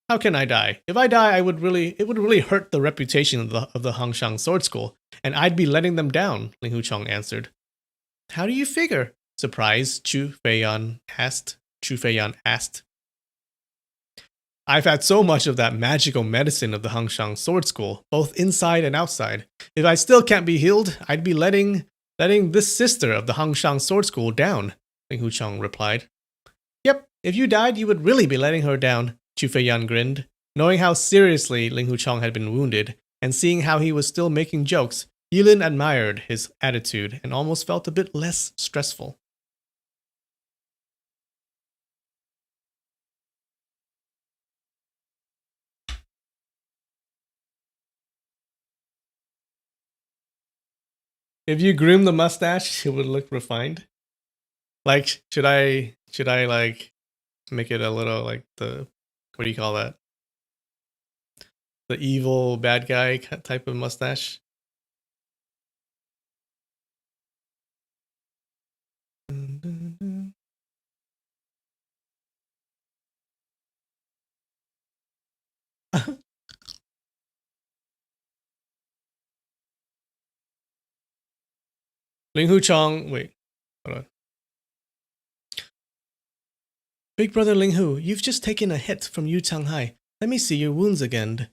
"How can I die? If I die, it would really hurt the reputation of the Hangshang Sword School, and I'd be letting them down," Ling Hucheng answered. "How do you figure?" Surprised, Chu Feiyan asked. "I've had so much of that magical medicine of the Hangshang Sword School, both inside and outside. If I still can't be healed, I'd be letting this sister of the Hangshang Sword School down," Ling Hucheng replied. "Yep, if you died, you would really be letting her down," Chu Feiyan grinned. Knowing how seriously Ling Hucheng had been wounded, and seeing how he was still making jokes, Yilin admired his attitude and almost felt a bit less stressful. If you groom the mustache, it would look refined. Like, should I like make it a little like the, what do you call that? The evil bad guy type of mustache? Ling Hucheng, wait, hold on. "Big brother Ling Hu, you've just taken a hit from Yu Changhai. Let me see your wounds again."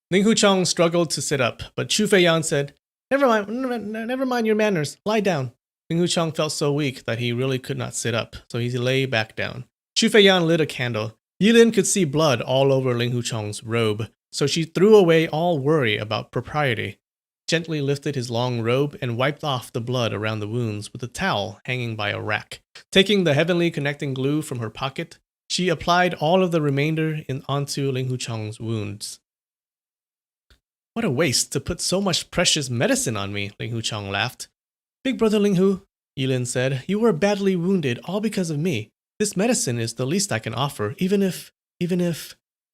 Ling Hucheng struggled to sit up, but Chu Feiyan said, Never mind your manners. Lie down." Ling Hucheng felt so weak that he really could not sit up, so he lay back down. Chu Feiyan lit a candle. Yilin could see blood all over Ling Hucheng's robe, so she threw away all worry about propriety, gently lifted his long robe, and wiped off the blood around the wounds with a towel hanging by a rack. Taking the heavenly connecting glue from her pocket, She applied all of the remainder onto Ling Huchong's wounds. What a waste to put so much precious medicine on me, Ling Huchong laughed. Big brother Ling Hu, Yilin said, you were badly wounded all because of me. This medicine is the least I can offer, even if...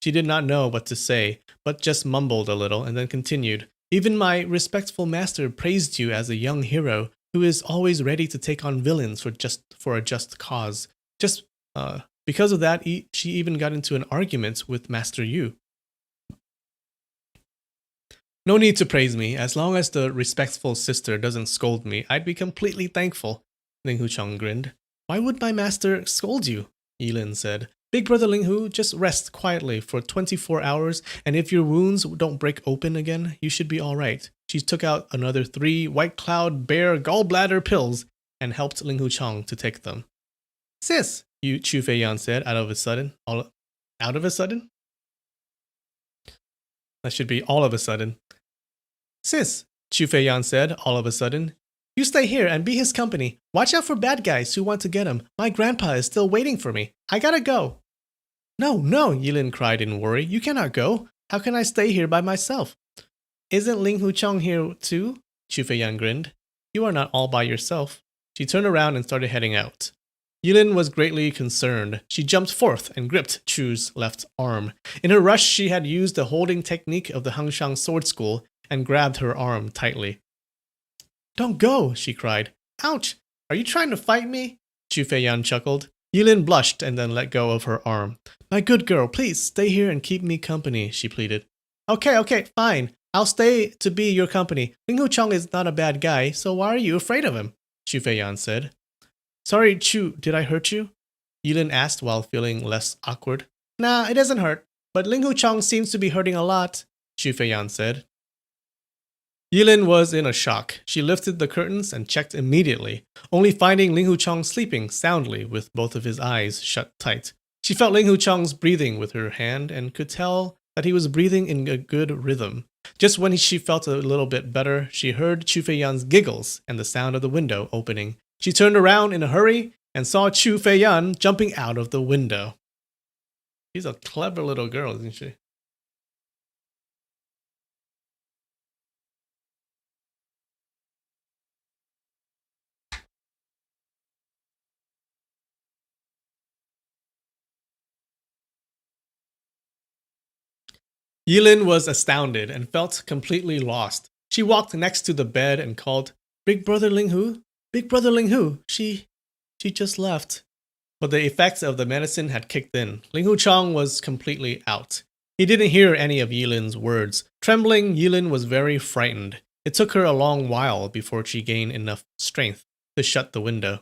She did not know what to say, but just mumbled a little and then continued. Even my respectful master praised you as a young hero who is always ready to take on villains for a just cause. Because of that, she even got into an argument with Master Yu. No need to praise me. As long as the respectful sister doesn't scold me, I'd be completely thankful, Ling Huchong grinned. Why would my master scold you? Yilin said. Big brother Ling Hu, just rest quietly for 24 hours, and if your wounds don't break open again, you should be alright. She took out another 3 White Cloud Bear gallbladder pills and helped Ling Huchong to take them. Sis, Chu Feiyan said out of a sudden. Out of a sudden? That should be all of a sudden. Sis, Chu Feiyan said all of a sudden. You stay here and be his company. Watch out for bad guys who want to get him. My grandpa is still waiting for me. I gotta go. No, Yilin cried in worry. You cannot go. How can I stay here by myself? Isn't Ling Huchong here too? Chu Feiyan grinned. You are not all by yourself. She turned around and started heading out. Yilin was greatly concerned. She jumped forth and gripped Chu's left arm. In her rush, she had used the holding technique of the Hangshang Sword School and grabbed her arm tightly. Don't go, she cried. Ouch! Are you trying to fight me? Chu Feiyan chuckled. Yilin blushed and then let go of her arm. My good girl, please stay here and keep me company, she pleaded. Okay, fine. I'll stay to be your company. Ling Huchong is not a bad guy, so why are you afraid of him? Chu Feiyan said. Sorry, Chu, did I hurt you? Yilin asked while feeling less awkward. Nah, it doesn't hurt, but Ling Huchong seems to be hurting a lot, Chu Feiyan said. Yilin was in a shock. She lifted the curtains and checked immediately, only finding Ling Huchong sleeping soundly with both of his eyes shut tight. She felt Ling Huchong's breathing with her hand and could tell that he was breathing in a good rhythm. Just when she felt a little bit better, she heard Chu Feiyan's giggles and the sound of the window opening. She turned around in a hurry and saw Chu Feiyan jumping out of the window. She's a clever little girl, isn't she? Yilin was astounded and felt completely lost. She walked next to the bed and called, Big brother Ling Hu? Big brother Ling Hu? She just left. But the effects of the medicine had kicked in. Ling Huchong was completely out. He didn't hear any of Yilin's words. Trembling, Yilin was very frightened. It took her a long while before she gained enough strength to shut the window.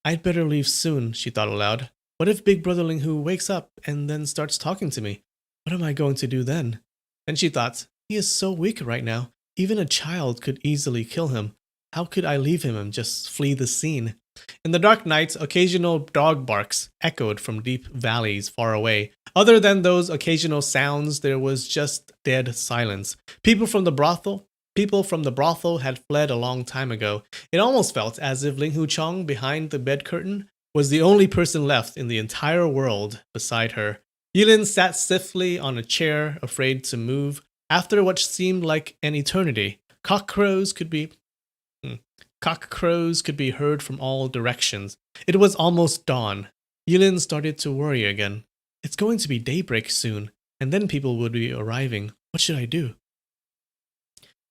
I'd better leave soon, she thought aloud. What if Big brother Ling Hu wakes up and then starts talking to me? What am I going to do then? And she thought, he is so weak right now. Even a child could easily kill him. How could I leave him and just flee the scene? In the dark nights, occasional dog barks echoed from deep valleys far away. Other than those occasional sounds, there was just dead silence. People from the brothel had fled a long time ago. It almost felt as if Ling Huchong, behind the bed curtain, was the only person left in the entire world beside her. Yilin sat stiffly on a chair, afraid to move. After what seemed like an eternity, cock crows could be heard from all directions. It was almost dawn. Yilin started to worry again. It's going to be daybreak soon, and then people would be arriving. What should I do?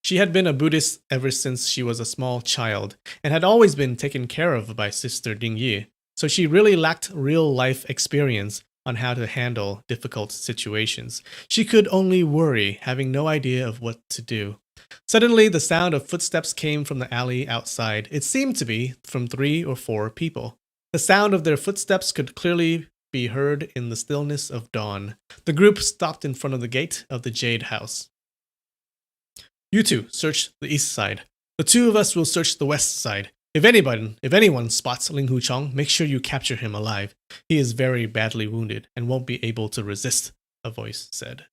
She had been a Buddhist ever since she was a small child, and had always been taken care of by Sister Ding Yi, so she really lacked real-life experience on how to handle difficult situations. She could only worry, having no idea of what to do. Suddenly, the sound of footsteps came from the alley outside. It seemed to be from 3 or 4 people. The sound of their footsteps could clearly be heard in the stillness of dawn. The group stopped in front of the gate of the Jade House. You two, search the east side. The 2 of us will search the west side. If anyone spots Ling Huchong, make sure you capture him alive. He is very badly wounded and won't be able to resist, a voice said.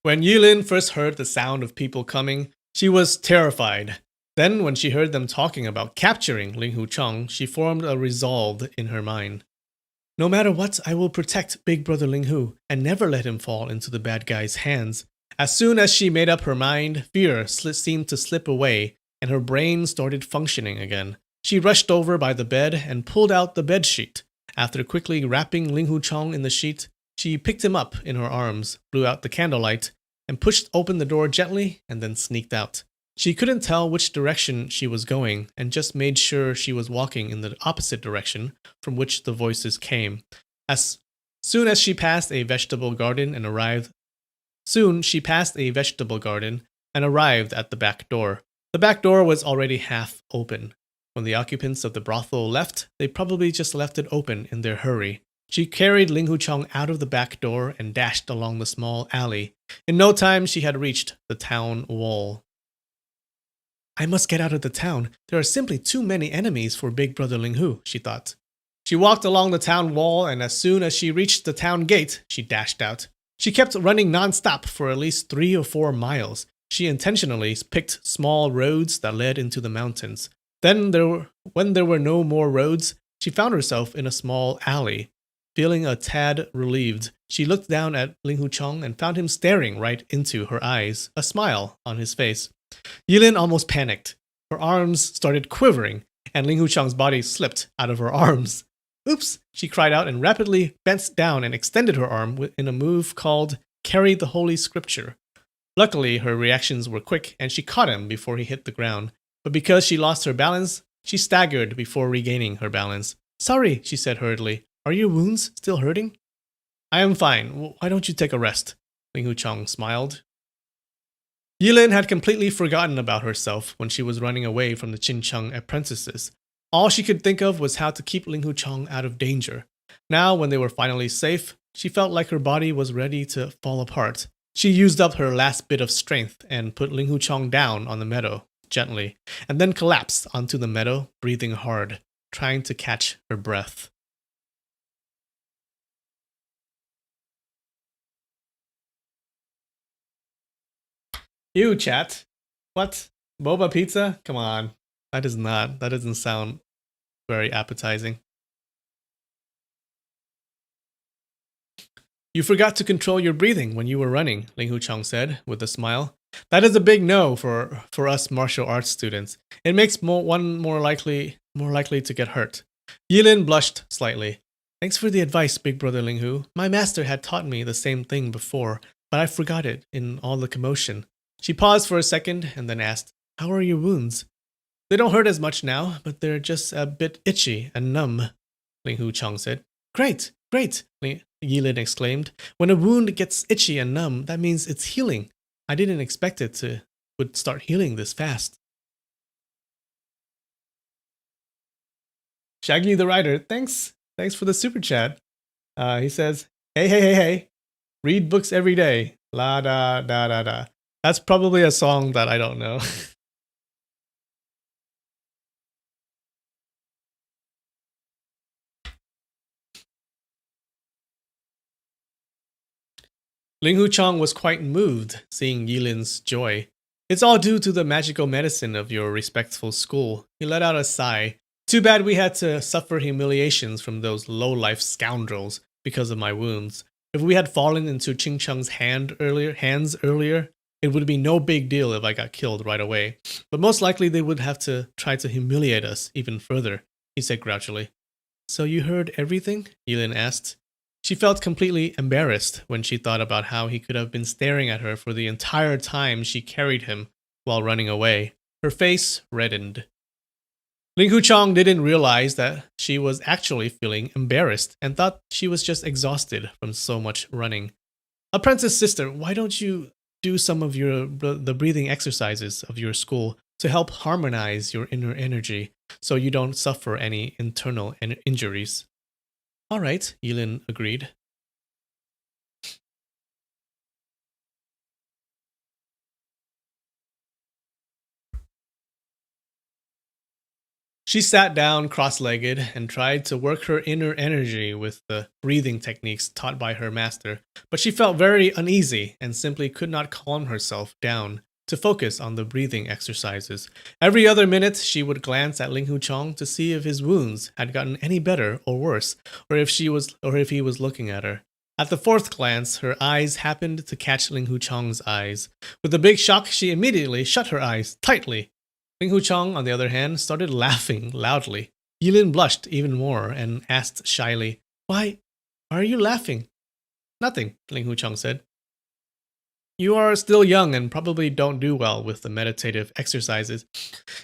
When Yulin first heard the sound of people coming, she was terrified. Then, when she heard them talking about capturing Ling Hu Chong, she formed a resolve in her mind. No matter what, I will protect Big Brother Ling Hu and never let him fall into the bad guy's hands. As soon as she made up her mind, fear seemed to slip away and her brain started functioning again. She rushed over by the bed and pulled out the bed sheet. After quickly wrapping Ling Hu Chong in the sheet, she picked him up in her arms, blew out the candlelight, and pushed open the door gently and then sneaked out. She couldn't tell which direction she was going and just made sure she was walking in the opposite direction from which the voices came. As soon as she passed a vegetable garden and arrived at the back door. The back door was already half open. When the occupants of the brothel left, they probably just left it open in their hurry. She carried Ling Hu Chong out of the back door and dashed along the small alley. In no time, she had reached the town wall. I must get out of the town. There are simply too many enemies for Big Brother Ling Hu, she thought. She walked along the town wall, and as soon as she reached the town gate, she dashed out. She kept running non-stop for at least 3 or 4 miles. She intentionally picked small roads that led into the mountains. Then, when there were no more roads, she found herself in a small alley. Feeling a tad relieved, she looked down at Ling Hu Chong and found him staring right into her eyes, a smile on his face. Yilin almost panicked. Her arms started quivering, and Ling Hu Chong's body slipped out of her arms. Oops, she cried out and rapidly bent down and extended her arm in a move called Carry the Holy Scripture. Luckily, her reactions were quick, and she caught him before he hit the ground. But because she lost her balance, she staggered before regaining her balance. Sorry, she said hurriedly. Are your wounds still hurting? I am fine. Why don't you take a rest? Ling Hu Chong smiled. Yilin had completely forgotten about herself when she was running away from the Qincheng apprentices. All she could think of was how to keep Ling Hu Chong out of danger. Now, when they were finally safe, she felt like her body was ready to fall apart. She used up her last bit of strength and put Ling Hu Chong down on the meadow, gently, and then collapsed onto the meadow, breathing hard, trying to catch her breath. Ew, chat. What? Boba pizza? Come on. That doesn't sound very appetizing. You forgot to control your breathing when you were running, Ling Hu Chong said, with a smile. That is a big no for us martial arts students. It makes one more likely to get hurt. Yilin blushed slightly. Thanks for the advice, Big Brother Ling Hu. My master had taught me the same thing before, but I forgot it in all the commotion. She paused for a second and then asked, How are your wounds? They don't hurt as much now, but they're just a bit itchy and numb, Ling Hu Chong said. Great, great, Yilin exclaimed. When a wound gets itchy and numb, that means it's healing. I didn't expect would start healing this fast. Shaggy the Writer, thanks for the super chat. He says, hey, read books every day. La da da da da. That's probably a song that I don't know. Ling Hu Chong was quite moved seeing Yilin's joy. It's all due to the magical medicine of your respectful school. He let out a sigh. Too bad we had to suffer humiliations from those low-life scoundrels because of my wounds. If we had fallen into Ching Cheng's hands earlier, it would be no big deal if I got killed right away. But most likely they would have to try to humiliate us even further, he said grouchily. So you heard everything? Yilin asked. She felt completely embarrassed when she thought about how he could have been staring at her for the entire time she carried him while running away. Her face reddened. Ling Hu Chong didn't realize that she was actually feeling embarrassed and thought she was just exhausted from so much running. Apprentice sister, why don't you do some of the breathing exercises of your school to help harmonize your inner energy so you don't suffer any internal injuries? All right, Yilin agreed. She sat down cross-legged and tried to work her inner energy with the breathing techniques taught by her master, but she felt very uneasy and simply could not calm herself down to focus on the breathing exercises. Every other minute, she would glance at Ling Hu Chong to see if his wounds had gotten any better or worse, or if he was looking at her. At the fourth glance, her eyes happened to catch Ling Hu Chong's eyes. With a big shock, she immediately shut her eyes tightly. Ling Hu Chong, on the other hand, started laughing loudly. Yilin blushed even more and asked shyly, Why are you laughing? Nothing, Ling Hu Chong said. You are still young and probably don't do well with the meditative exercises.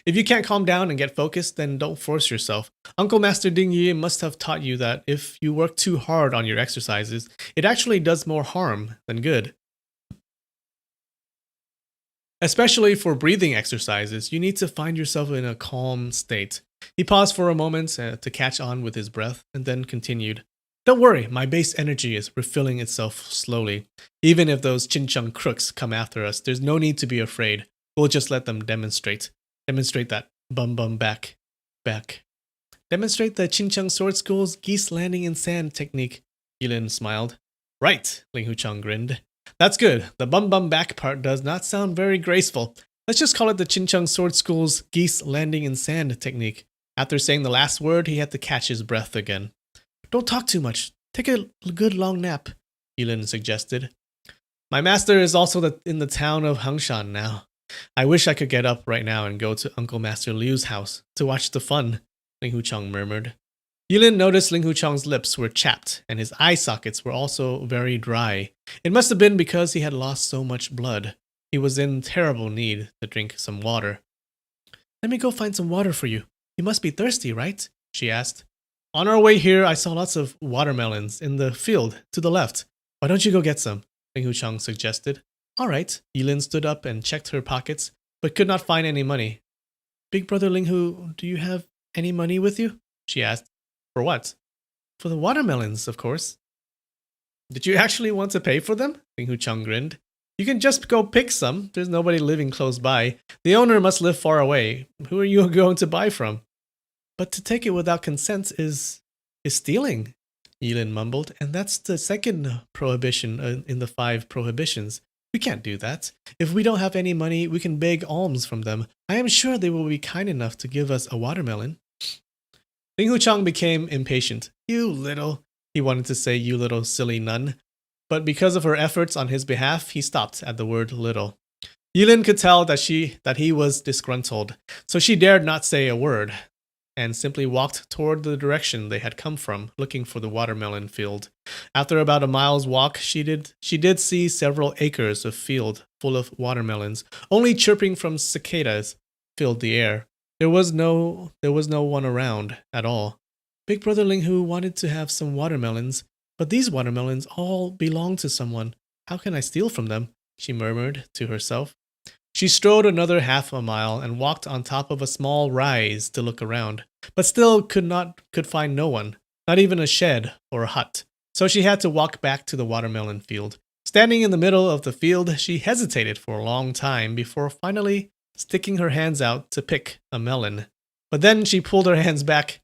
If you can't calm down and get focused, then don't force yourself. Uncle Master Ding Yi must have taught you that if you work too hard on your exercises, it actually does more harm than good. Especially for breathing exercises, you need to find yourself in a calm state. He paused for a moment to catch on with his breath and then continued. Don't worry, my base energy is refilling itself slowly. Even if those Chinchung crooks come after us, there's no need to be afraid. We'll just let them demonstrate. Demonstrate that bum back. Demonstrate the Chinchung Sword School's geese landing in sand technique. Yilin smiled. Right, Ling Hu Chong grinned. That's good. The bum back part does not sound very graceful. Let's just call it the Chinchung Sword School's geese landing in sand technique. After saying the last word, he had to catch his breath again. Don't talk too much. Take a good long nap, Yilin suggested. My master is also in the town of Hangshan now. I wish I could get up right now and go to Uncle Master Liu's house to watch the fun, Ling Hu Chong murmured. Yilin noticed Ling Hu Chong's lips were chapped and his eye sockets were also very dry. It must have been because he had lost so much blood. He was in terrible need to drink some water. Let me go find some water for you. You must be thirsty, right? She asked. On our way here, I saw lots of watermelons in the field to the left. Why don't you go get some? Ling Hu Chong suggested. All right. Yilin stood up and checked her pockets, but could not find any money. Big brother Ling Hu, do you have any money with you? She asked. For what? For the watermelons, of course. Did you actually want to pay for them? Ling Hu Chong grinned. You can just go pick some. There's nobody living close by. The owner must live far away. Who are you going to buy from? But to take it without consent is stealing, Yilin mumbled, and that's the second prohibition in the 5 prohibitions. We can't do that. If we don't have any money, we can beg alms from them. I am sure they will be kind enough to give us a watermelon. Ling Hu Chong became impatient. He wanted to say you little silly nun. But because of her efforts on his behalf, he stopped at the word little. Yilin could tell that he was disgruntled, so she dared not say a word, and simply walked toward the direction they had come from, looking for the watermelon field. After about a mile's walk, she did see several acres of field full of watermelons. Only chirping from cicadas filled the air. There was no one around at all. Big brother Ling Hu wanted to have some watermelons, but these watermelons all belong to someone. How can I steal from them? She murmured to herself. She strode another half a mile and walked on top of a small rise to look around, but still could find no one, not even a shed or a hut. So she had to walk back to the watermelon field. Standing in the middle of the field, she hesitated for a long time before finally sticking her hands out to pick a melon. But then she pulled her hands back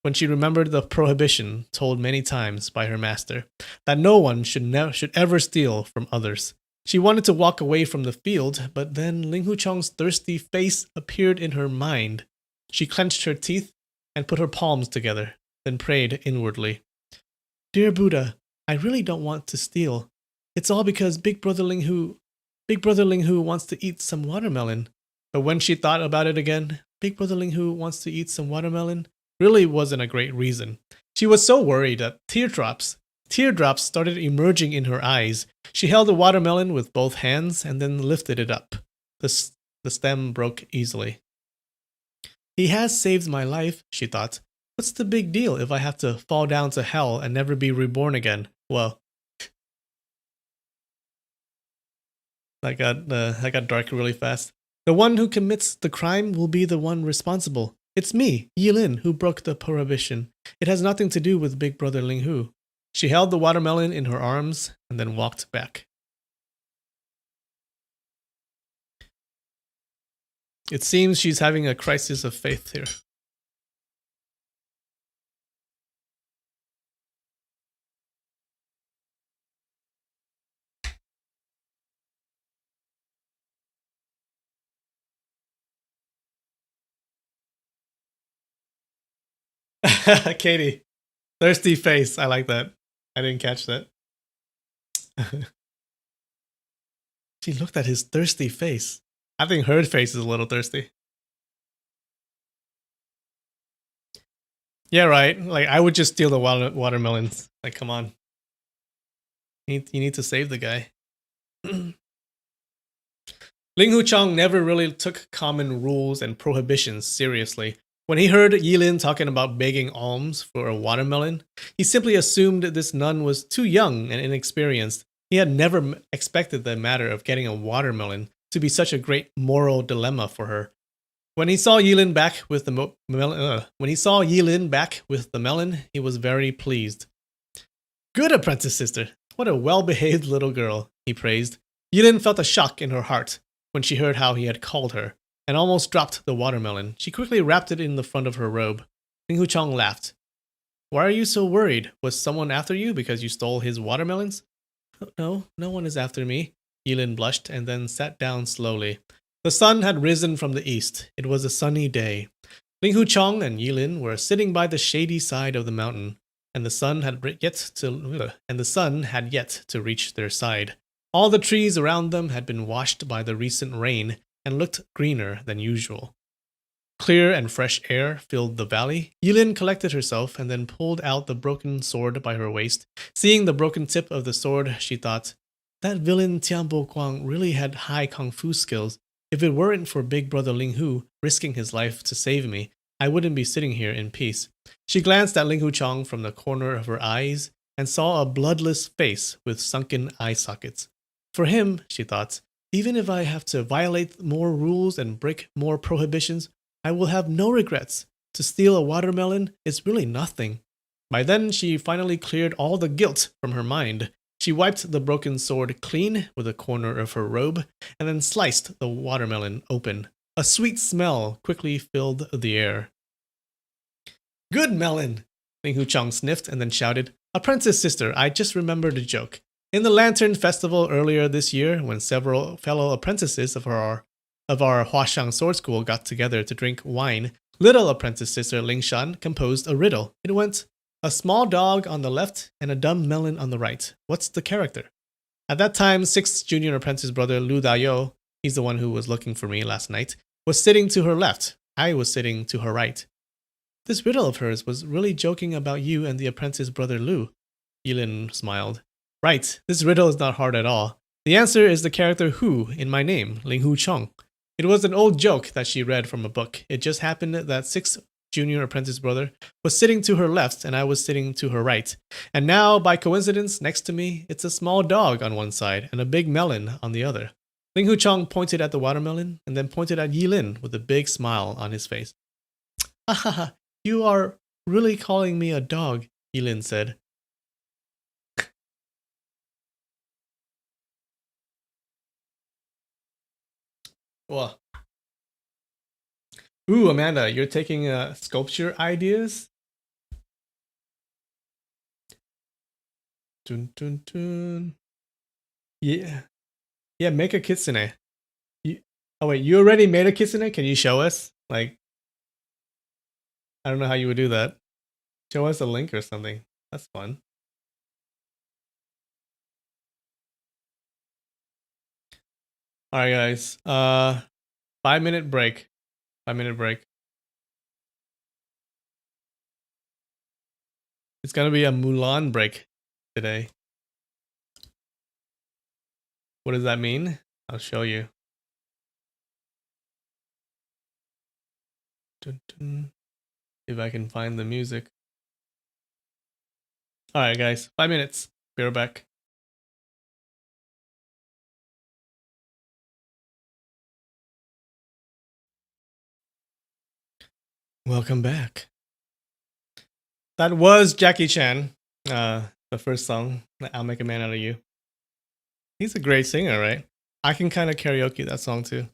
when she remembered the prohibition told many times by her master, that no one should ever steal from others. She wanted to walk away from the field, but then Ling Hu Chong's thirsty face appeared in her mind. She clenched her teeth and put her palms together, then prayed inwardly. Dear Buddha, I really don't want to steal. It's all because Big Brother Ling Hu wants to eat some watermelon. But when she thought about it again, Big Brother Ling Hu wants to eat some watermelon really wasn't a great reason. She was so worried that teardrops started emerging in her eyes. She held the watermelon with both hands and then lifted it up. The stem broke easily. He has saved my life, she thought. What's the big deal if I have to fall down to hell and never be reborn again? Well, that got dark really fast. The one who commits the crime will be the one responsible. It's me, Yilin, who broke the prohibition. It has nothing to do with Big Brother Ling Hu. She held the watermelon in her arms and then walked back. It seems she's having a crisis of faith here. Katie, thirsty face. I like that. I didn't catch that. She looked at his thirsty face. I think her face is a little thirsty. Yeah, right. Like I would just steal the watermelons. Like, come on. You need to save the guy. Ling Huchang never really took common rules and prohibitions seriously. When he heard Yilin talking about begging alms for a watermelon, he simply assumed this nun was too young and inexperienced. He had never expected the matter of getting a watermelon to be such a great moral dilemma for her. When he saw Yilin back with the melon, he was very pleased. Good apprentice sister. What a well-behaved little girl, he praised. Yilin felt a shock in her heart when she heard how he had called her, and almost dropped the watermelon. She quickly wrapped it in the front of her robe. Ling Huchang laughed. Why are you so worried? Was someone after you because you stole his watermelons? No, no one is after me. Yilin blushed and then sat down slowly. The sun had risen from the east. It was a sunny day. Ling Huchang and Yilin were sitting by the shady side of the mountain, and the sun had yet to reach their side. All the trees around them had been washed by the recent rain and looked greener than usual. Clear and fresh air filled the valley. Yilin collected herself and then pulled out the broken sword by her waist. Seeing the broken tip of the sword, she thought, that villain Tianbo Guang really had high kung fu skills. If it weren't for big brother Ling Hu risking his life to save me, I wouldn't be sitting here in peace. She glanced at Ling Huchang from the corner of her eyes and saw a bloodless face with sunken eye sockets. For him, she thought, even if I have to violate more rules and break more prohibitions, I will have no regrets. To steal a watermelon is really nothing. By then, she finally cleared all the guilt from her mind. She wiped the broken sword clean with a corner of her robe and then sliced the watermelon open. A sweet smell quickly filled the air. Good melon! Ling Huchang sniffed and then shouted, Apprentice sister, I just remembered a joke. In the Lantern Festival earlier this year, when several fellow apprentices of our Huashang Sword School got together to drink wine, little apprentice sister Ling Shan composed a riddle. It went, a small dog on the left and a dumb melon on the right. What's the character? At that time, 6th junior apprentice brother Lu Dayo, he's the one who was looking for me last night, was sitting to her left. I was sitting to her right. This riddle of hers was really joking about you and the apprentice brother Lu. Yilin smiled. Right, this riddle is not hard at all. The answer is the character Hu in my name, Ling Huchang. It was an old joke that she read from a book. It just happened that 6th junior apprentice brother was sitting to her left and I was sitting to her right. And now, by coincidence, next to me, it's a small dog on one side and a big melon on the other. Ling Huchang pointed at the watermelon and then pointed at Yilin with a big smile on his face. Ha, you are really calling me a dog, Yilin said. Well, ooh, Amanda, you're taking sculpture ideas? Dun, dun, dun. Yeah. Yeah, make a kitsune. Oh, wait, you already made a kitsune? Can you show us? Like, I don't know how you would do that. Show us a link or something. That's fun. All right, guys. 5-minute break. 5-minute break. It's gonna be a Mulan break today. What does that mean? I'll show you. Dun, dun. If I can find the music. All right, guys. 5 minutes. Be right back. Welcome back. That was Jackie Chan. The first song, I'll Make a Man Out of You. He's a great singer, right? I can kind of karaoke that song too.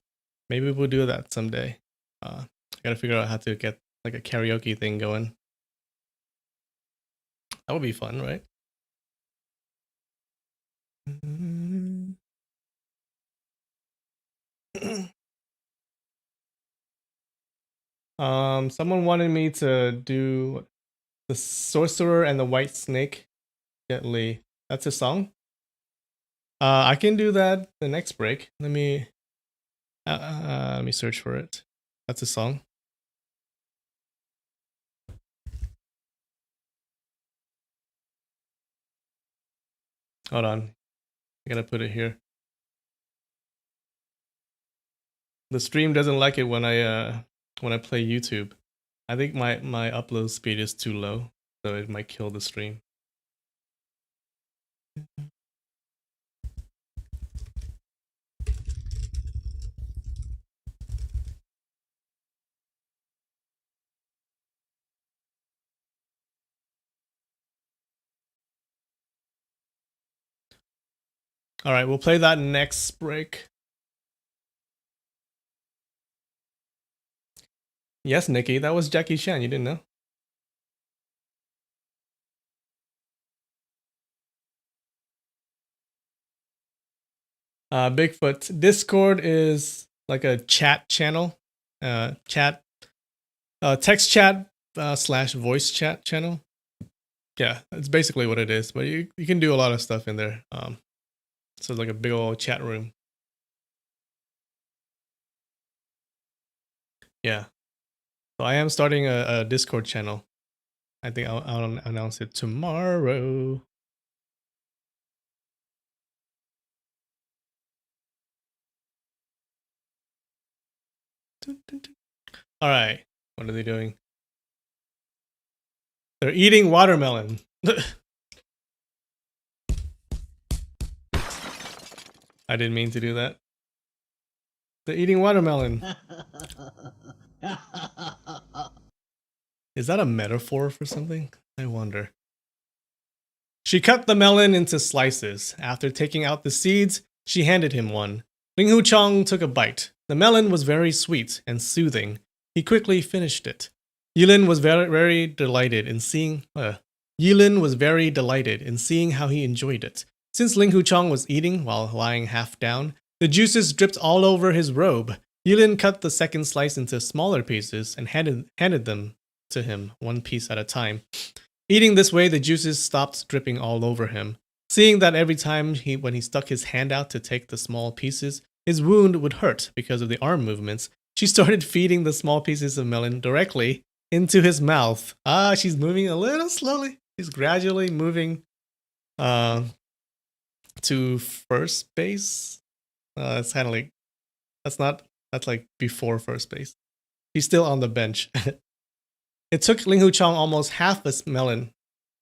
Maybe we'll do that someday. I gotta figure out how to get like a karaoke thing going. That would be fun, right? Someone wanted me to do The Sorcerer and the White Snake, Jet Li. That's a song? I can do that the next break. Let me search for it. That's a song. Hold on. I gotta put it here. The stream doesn't like it when I play YouTube. I think my upload speed is too low, so it might kill the stream. All right, we'll play that next break. Yes, Nikki, that was Jackie Chan. You didn't know? Bigfoot. Discord is like a chat channel. Text chat / voice chat channel. Yeah, it's basically what it is. But you can do a lot of stuff in there. So it's like a big old chat room. Yeah. So I am starting a Discord channel. I think I'll announce it tomorrow. All right. What are they doing? They're eating watermelon. I didn't mean to do that. They're eating watermelon. Is that a metaphor for something? I wonder. She cut the melon into slices. After taking out the seeds, she handed him one. Ling Hu Chong took a bite. The melon was very sweet and soothing. He quickly finished it. Yilin was very delighted in seeing how he enjoyed it. Since Ling Hu Chong was eating while lying half down, the juices dripped all over his robe. Yilin cut the second slice into smaller pieces and handed them to him, one piece at a time. Eating this way, the juices stopped dripping all over him. Seeing that every time when he stuck his hand out to take the small pieces, his wound would hurt because of the arm movements, she started feeding the small pieces of melon directly into his mouth. She's moving a little slowly. She's gradually moving to first base. It's kind of like, that's like before first base. He's still on the bench. It took Ling Hu Chong almost half a melon.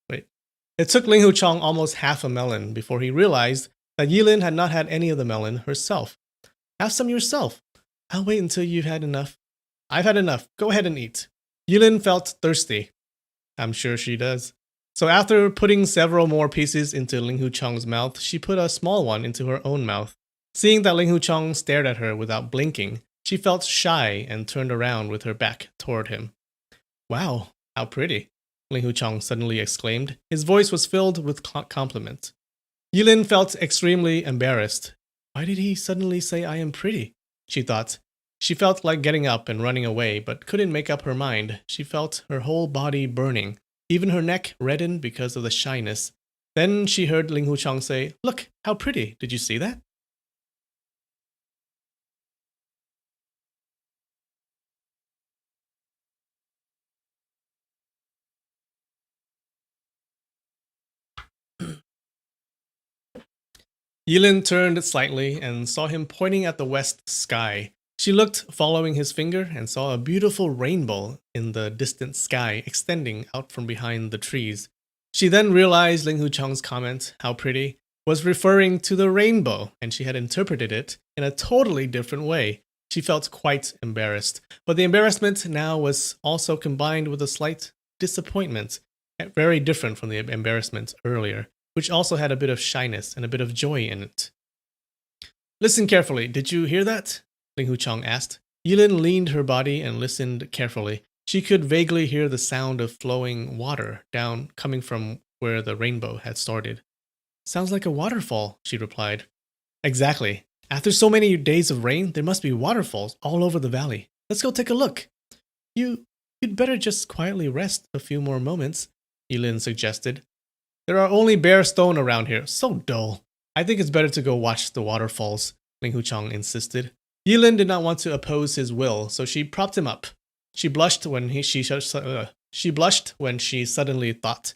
It took Ling Hu Chong almost half a melon before he realized that Yilin had not had any of the melon herself. Have some yourself. I'll wait until you've had enough. I've had enough. Go ahead and eat. Yilin felt thirsty. I'm sure she does. So after putting several more pieces into Ling Hu Chong's mouth, she put a small one into her own mouth. Seeing that Ling Hu Chong stared at her without blinking, she felt shy and turned around with her back toward him. Wow, how pretty, Ling Hu Chong suddenly exclaimed. His voice was filled with compliment. Yilin felt extremely embarrassed. Why did he suddenly say I am pretty? She thought. She felt like getting up and running away, but couldn't make up her mind. She felt her whole body burning. Even her neck reddened because of the shyness. Then she heard Ling Hu Chong say, Look, how pretty. Did you see that? Yilin turned slightly and saw him pointing at the west sky. She looked, following his finger, and saw a beautiful rainbow in the distant sky extending out from behind the trees. She then realized Ling Hu Chong's comment, how pretty, was referring to the rainbow, and she had interpreted it in a totally different way. She felt quite embarrassed, but the embarrassment now was also combined with a slight disappointment, very different from the embarrassment earlier, which also had a bit of shyness and a bit of joy in it. Listen carefully. Did you hear that? Ling Hu Chong asked. Yilin leaned her body and listened carefully. She could vaguely hear the sound of flowing water down coming from where the rainbow had started. Sounds like a waterfall, she replied. Exactly. After so many days of rain, there must be waterfalls all over the valley. Let's go take a look. You'd better just quietly rest a few more moments. Yilin suggested. There are only bare stone around here. So dull. I think it's better to go watch the waterfalls, Ling Huchang insisted. Yilin did not want to oppose his will, so she propped him up. She blushed when she suddenly thought,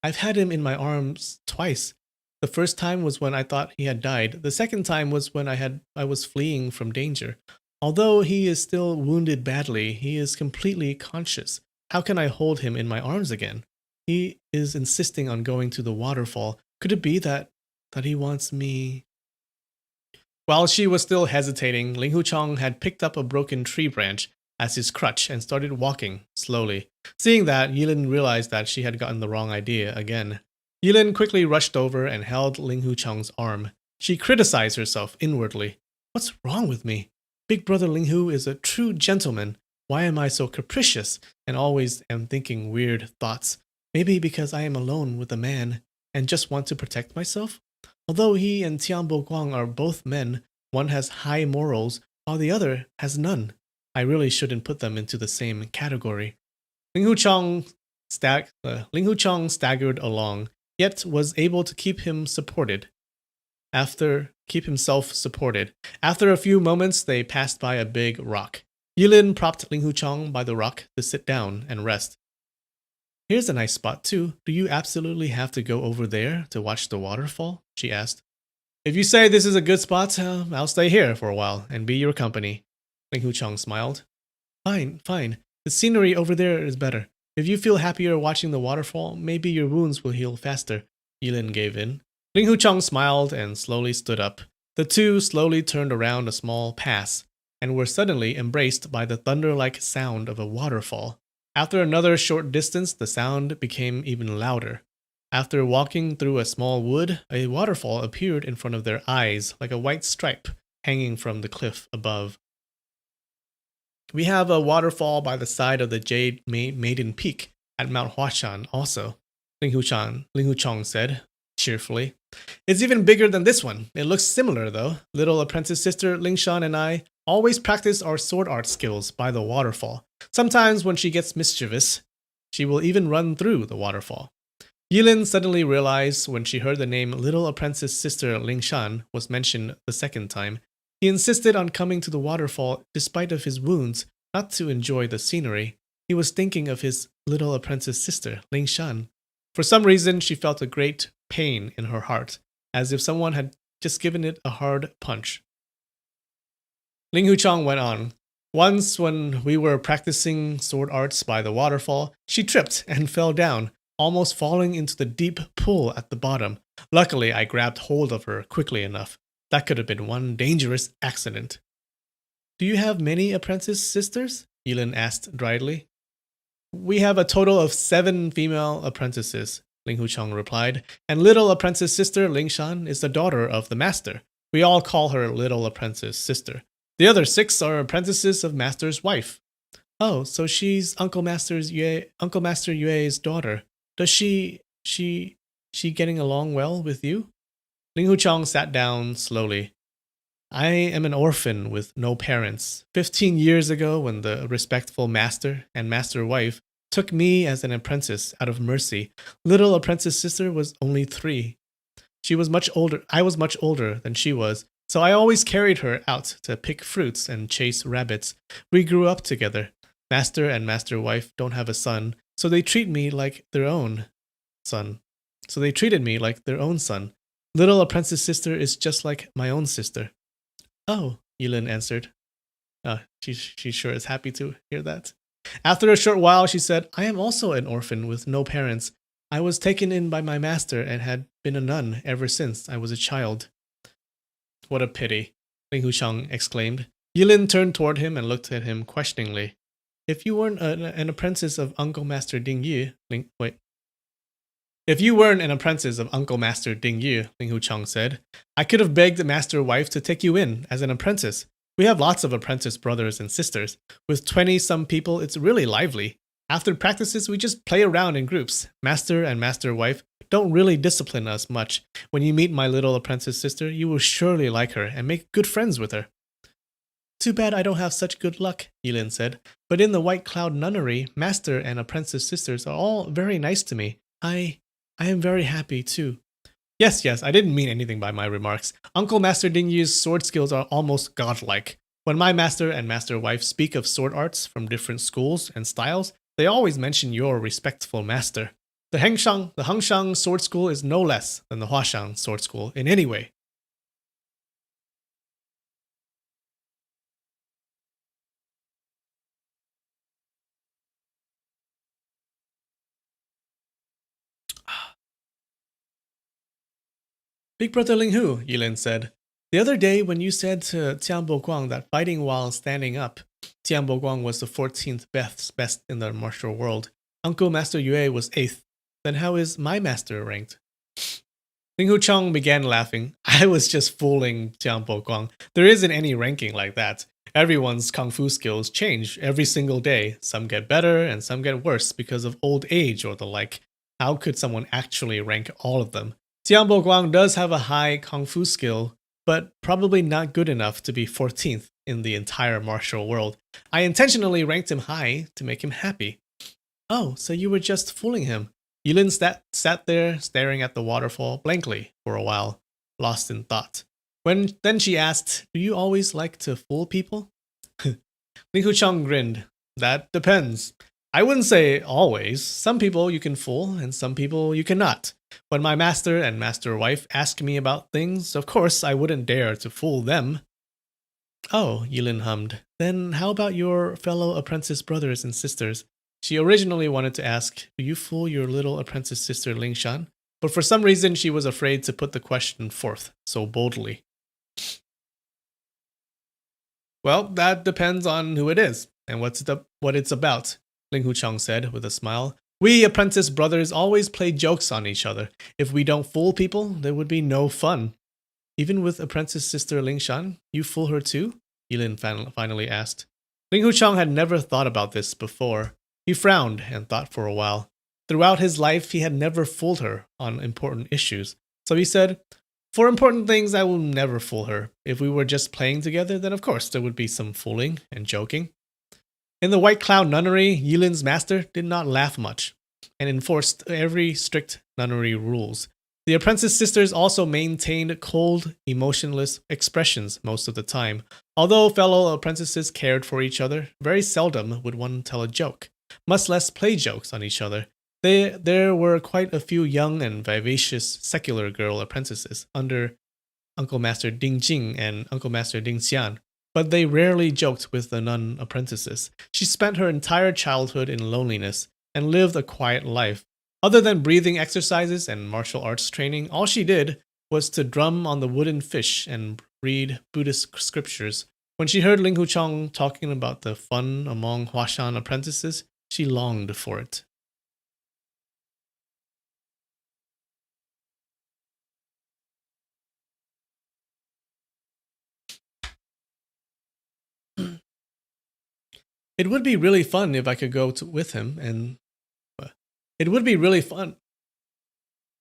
I've had him in my arms twice. The first time was when I thought he had died. The second time was when I was fleeing from danger. Although he is still wounded badly, he is completely conscious. How can I hold him in my arms again? He is insisting on going to the waterfall. Could it be that he wants me? While she was still hesitating, Ling Huchang had picked up a broken tree branch as his crutch and started walking slowly. Seeing that, Yilin realized that she had gotten the wrong idea again. Yilin quickly rushed over and held Ling Huchang's arm. She criticized herself inwardly. What's wrong with me? Big brother Ling Hu is a true gentleman. Why am I so capricious and always am thinking weird thoughts? Maybe because I am alone with a man and just want to protect myself? Although he and Tian Boguang are both men, one has high morals while the other has none. I really shouldn't put them into the same category. Ling Huchang staggered along, yet was able to keep himself supported. After a few moments, they passed by a big rock. Yilin propped Ling Huchang by the rock to sit down and rest. Here's a nice spot too. Do you absolutely have to go over there to watch the waterfall? She asked. If you say this is a good spot, I'll stay here for a while and be your company. Ling Huchang smiled. Fine. The scenery over there is better. If you feel happier watching the waterfall, maybe your wounds will heal faster. Yilin gave in. Ling Huchang smiled and slowly stood up. The two slowly turned around a small pass and were suddenly embraced by the thunder-like sound of a waterfall. After another short distance, the sound became even louder. After walking through a small wood, a waterfall appeared in front of their eyes like a white stripe hanging from the cliff above. We have a waterfall by the side of the Jade Maiden Peak at Mount Huashan also, Ling Huchang said cheerfully. It's even bigger than this one. It looks similar though. Little apprentice sister Lingshan and I always practice our sword art skills by the waterfall. Sometimes when she gets mischievous, she will even run through the waterfall. Yilin suddenly realized when she heard the name Little Apprentice Sister Lingshan was mentioned the second time. He insisted on coming to the waterfall despite of his wounds, not to enjoy the scenery. He was thinking of his little apprentice sister, Lingshan. For some reason, she felt a great pain in her heart, as if someone had just given it a hard punch. Ling Huchang went on. Once when we were practicing sword arts by the waterfall, she tripped and fell down, almost falling into the deep pool at the bottom. Luckily, I grabbed hold of her quickly enough. That could have been one dangerous accident. Do you have many apprentice sisters? Yilin asked dryly. We have a total of 7 female apprentices, Ling Huchang replied, and little apprentice sister Lingshan is the daughter of the master. We all call her little apprentice sister. The other 6 are apprentices of master's wife. Oh, so she's Uncle Master Yue's daughter. Does she getting along well with you? Ling Huchang sat down slowly. I am an orphan with no parents. 15 years ago, when the respectful master and master wife took me as an apprentice out of mercy, little apprentice sister was only 3. She was much older. I was much older than she was, so I always carried her out to pick fruits and chase rabbits. We grew up together. Master and master wife don't have a son, so they treat me like their own son. So they treated me like their own son. Little apprentice sister is just like my own sister. Oh, Yilin answered. She sure is happy to hear that. After a short while, she said, I am also an orphan with no parents. I was taken in by my master and had been a nun ever since I was a child. What a pity, Ling Huchang exclaimed. Yilin turned toward him and looked at him questioningly. If you weren't an apprentice of Uncle Master Ding Yi, If you weren't an apprentice of Uncle Master Ding Yi, Ling Huchang said, I could have begged the master wife to take you in as an apprentice. We have lots of apprentice brothers and sisters. With 20-some people, it's really lively. After practices, we just play around in groups. Master and master wife don't really discipline us much. When you meet my little apprentice sister, you will surely like her and make good friends with her. Too bad I don't have such good luck, Yilin said. But in the White Cloud Nunnery, master and apprentice sisters are all very nice to me. I am very happy too. Yes, I didn't mean anything by my remarks. Uncle Master Dingyu's sword skills are almost godlike. When my master and master wife speak of sword arts from different schools and styles, they always mention your respectful master. The Hengshang sword school is no less than the Huashang sword school in any way. Big brother Ling Hu, Yilin said. The other day when you said to Tianbo Guang that fighting while standing up, Tianbo Guang was the 14th best in the martial world. Uncle Master Yue was 8th. Then how is my master ranked? Ling Hu Chong began laughing. I was just fooling Tianbo Guang. There isn't any ranking like that. Everyone's kung fu skills change every single day. Some get better and some get worse because of old age or the like. How could someone actually rank all of them? Tianbo Guang does have a high kung fu skill, but probably not good enough to be 14th in the entire martial world. I intentionally ranked him high to make him happy. Oh, so you were just fooling him. Yulin sat there staring at the waterfall blankly for a while, lost in thought. Then she asked, do you always like to fool people? Li Huchong grinned. That depends. I wouldn't say always. Some people you can fool, and some people you cannot. When my master and master wife ask me about things, of course I wouldn't dare to fool them. Oh, Yilin hummed. Then how about your fellow apprentice brothers and sisters? She originally wanted to ask, do you fool your little apprentice sister Lingshan? But for some reason she was afraid to put the question forth so boldly. Well, that depends on who it is and what it's about, Ling Huchong said with a smile. We apprentice brothers always play jokes on each other. If we don't fool people, there would be no fun. Even with apprentice sister Lingshan, you fool her too? Yilin finally asked. Ling Huchong had never thought about this before. He frowned and thought for a while. Throughout his life, he had never fooled her on important issues. So he said, for important things, I will never fool her. If we were just playing together, then of course there would be some fooling and joking. In the White Cloud Nunnery, Yilin's master did not laugh much and enforced every strict nunnery rules. The apprentice sisters also maintained cold, emotionless expressions most of the time. Although fellow apprentices cared for each other, very seldom would one tell a joke, much less play jokes on each other. There were quite a few young and vivacious secular girl apprentices under Uncle Master Ding Jing and Uncle Master Ding Xian, but they rarely joked with the nun apprentices. She spent her entire childhood in loneliness and lived a quiet life. Other than breathing exercises and martial arts training, all she did was to drum on the wooden fish and read Buddhist scriptures. When she heard Ling Huchong talking about the fun among Huashan apprentices, she longed for it. It would be really fun if I could go with him, and it would be really fun.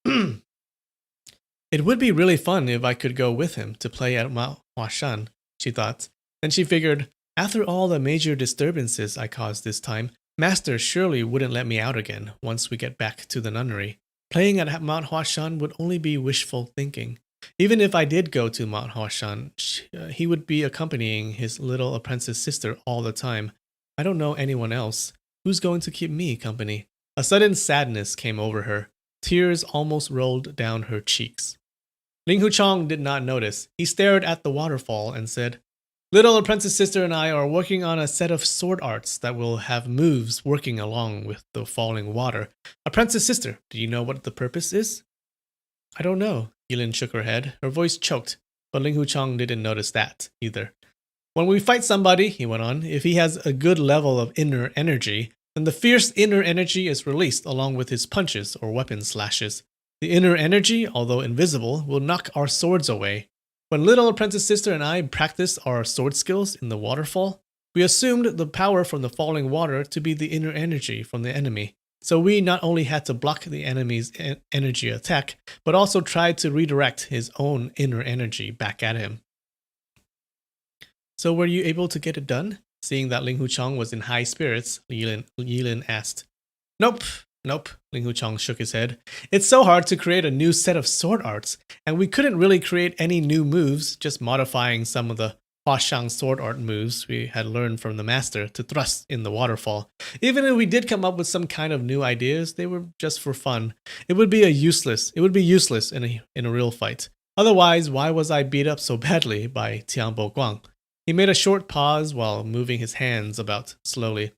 It would be really fun if I could go with him to play at Mount Huashan, she thought. Then she figured, after all the major disturbances I caused this time, Master surely wouldn't let me out again once we get back to the nunnery. Playing at Mount Huashan would only be wishful thinking. Even if I did go to Mount Huashan, he would be accompanying his little apprentice sister all the time. I don't know anyone else. Who's going to keep me company? A sudden sadness came over her. Tears almost rolled down her cheeks. Ling Huchong did not notice. He stared at the waterfall and said, Little apprentice sister and I are working on a set of sword arts that will have moves working along with the falling water. Apprentice sister, do you know what the purpose is? I don't know. Yilin shook her head. Her voice choked, but Ling Huchong didn't notice that either. When we fight somebody, he went on, if he has a good level of inner energy, then the fierce inner energy is released along with his punches or weapon slashes. The inner energy, although invisible, will knock our swords away. When little apprentice sister and I practiced our sword skills in the waterfall, we assumed the power from the falling water to be the inner energy from the enemy. So we not only had to block the enemy's energy attack, but also tried to redirect his own inner energy back at him. So were you able to get it done? Seeing that Ling Huchong was in high spirits, Yilin asked. Nope, Nope, Ling Huchong shook his head. It's so hard to create a new set of sword arts, and we couldn't really create any new moves, just modifying some of the Huashang sword art moves we had learned from the master to thrust in the waterfall. Even if we did come up with some kind of new ideas, they were just for fun. It would be useless in a real fight. Otherwise, why was I beat up so badly by Tianbo Guang? He made a short pause while moving his hands about slowly.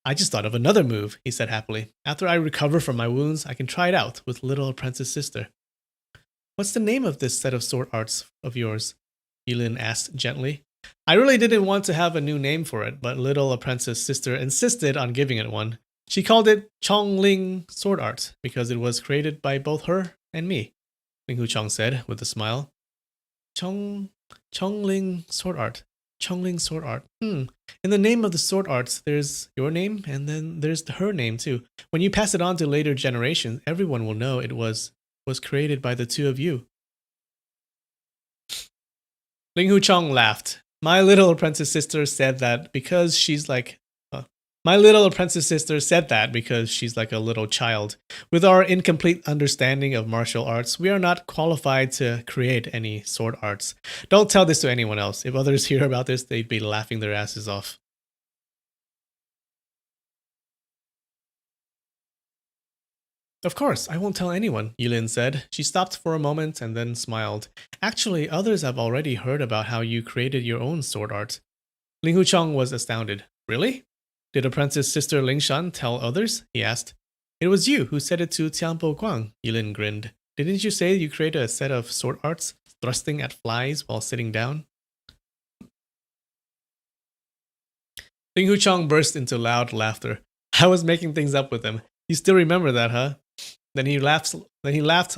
I just thought of another move, he said happily. After I recover from my wounds, I can try it out with little apprentice sister. What's the name of this set of sword arts of yours? Yulin asked gently. I really didn't want to have a new name for it, but little apprentice sister insisted on giving it one. She called it Chongling Sword Art because it was created by both her and me, Ling Huchong said with a smile. Chongling Sword Art. Chongling Sword Art. In the name of the sword arts, there's your name, and then there's her name too. When you pass it on to later generations, everyone will know it was created by the two of you. Ling Huchong laughed. My little apprentice sister said that because she's like a little child. With our incomplete understanding of martial arts, we are not qualified to create any sword arts. Don't tell this to anyone else. If others hear about this, they'd be laughing their asses off. Of course, I won't tell anyone, Yulin said. She stopped for a moment and then smiled. Actually, others have already heard about how you created your own sword art. Ling Huchong was astounded. Really? Did apprentice sister Lingshan tell others? He asked. It was you who said it to Tianpo Guang, Yulin grinned. Didn't you say you created a set of sword arts, thrusting at flies while sitting down? Ling Huchong burst into loud laughter. I was making things up with him. You still remember that, huh? Then he laughed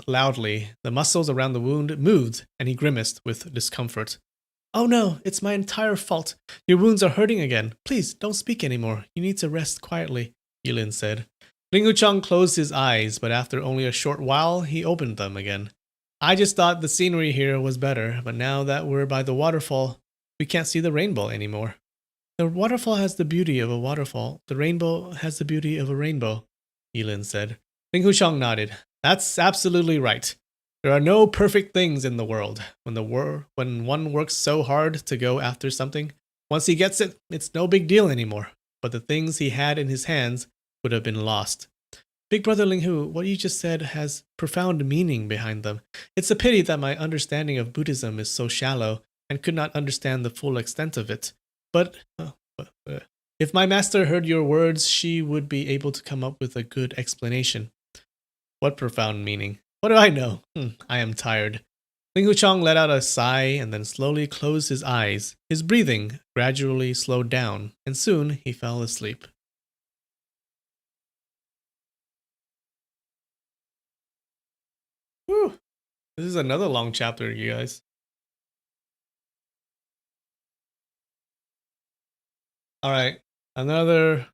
loudly. The muscles around the wound moved, and he grimaced with discomfort. Oh no, it's my entire fault. Your wounds are hurting again. Please, don't speak anymore. You need to rest quietly, Yulin said. Ling Huchong closed his eyes, but after only a short while, he opened them again. I just thought the scenery here was better, but now that we're by the waterfall, we can't see the rainbow anymore. The waterfall has the beauty of a waterfall. The rainbow has the beauty of a rainbow, Yulin said. Ling Huchong nodded. That's absolutely right. There are no perfect things in the world. When one works so hard to go after something, once he gets it, it's no big deal anymore. But the things he had in his hands would have been lost. Big brother Ling Hu, what you just said has profound meaning behind them. It's a pity that my understanding of Buddhism is so shallow and could not understand the full extent of it. But if my master heard your words, she would be able to come up with a good explanation. What profound meaning? What do I know? I am tired. Ling Huchong let out a sigh and then slowly closed his eyes. His breathing gradually slowed down, and soon he fell asleep. Whew. This is another long chapter, you guys. Alright, another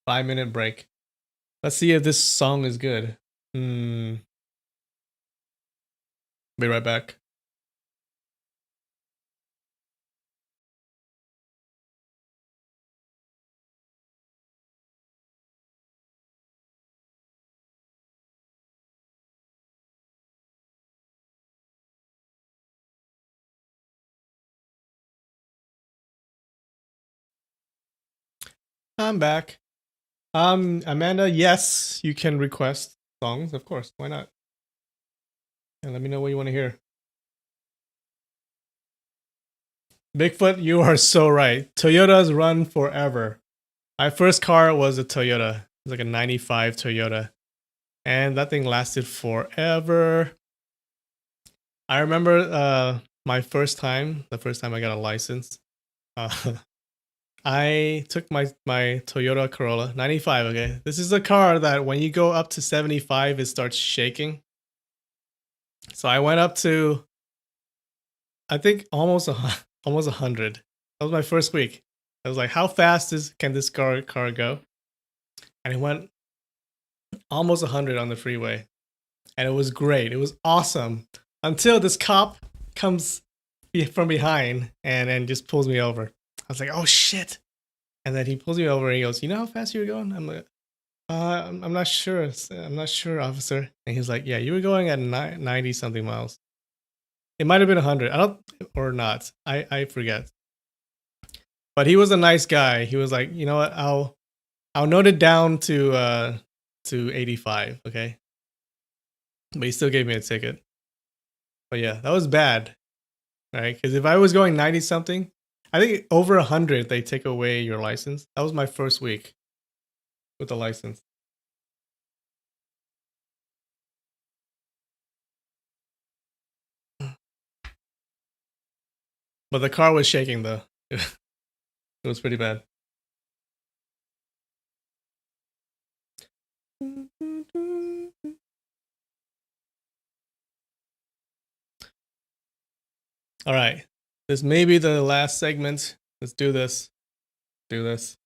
5-minute break. Let's see if this song is good. Be right back. I'm back. Amanda, yes, you can request songs, of course. Why not? And let me know what you want to hear. Bigfoot, you are so right. Toyotas run forever. My first car was a Toyota. It was like a 95 Toyota. And that thing lasted forever. I remember the first time I got a license. I took my Toyota Corolla 95, okay? This is a car that when you go up to 75, it starts shaking. So I went up to, I think, almost 100. That was my first week. I was like, how fast can this car go? And it went almost 100 on the freeway. And it was great. It was awesome. Until this cop comes from behind and just pulls me over. I was like, oh shit. And then he pulls me over and he goes, you know how fast you were going? I'm like, I'm not sure. I'm not sure, officer. And he's like, yeah, you were going at 90 something miles. It might have been 100. I don't, or not. I forget. But he was a nice guy. He was like, you know what? I'll note it down to 85. Okay. But he still gave me a ticket. But yeah, that was bad, right? Because if I was going 90 something, I think over 100 they take away your license. That was my first week with the license. But the car was shaking though. It was pretty bad. All right. This may be the last segment. Let's do this. Do this.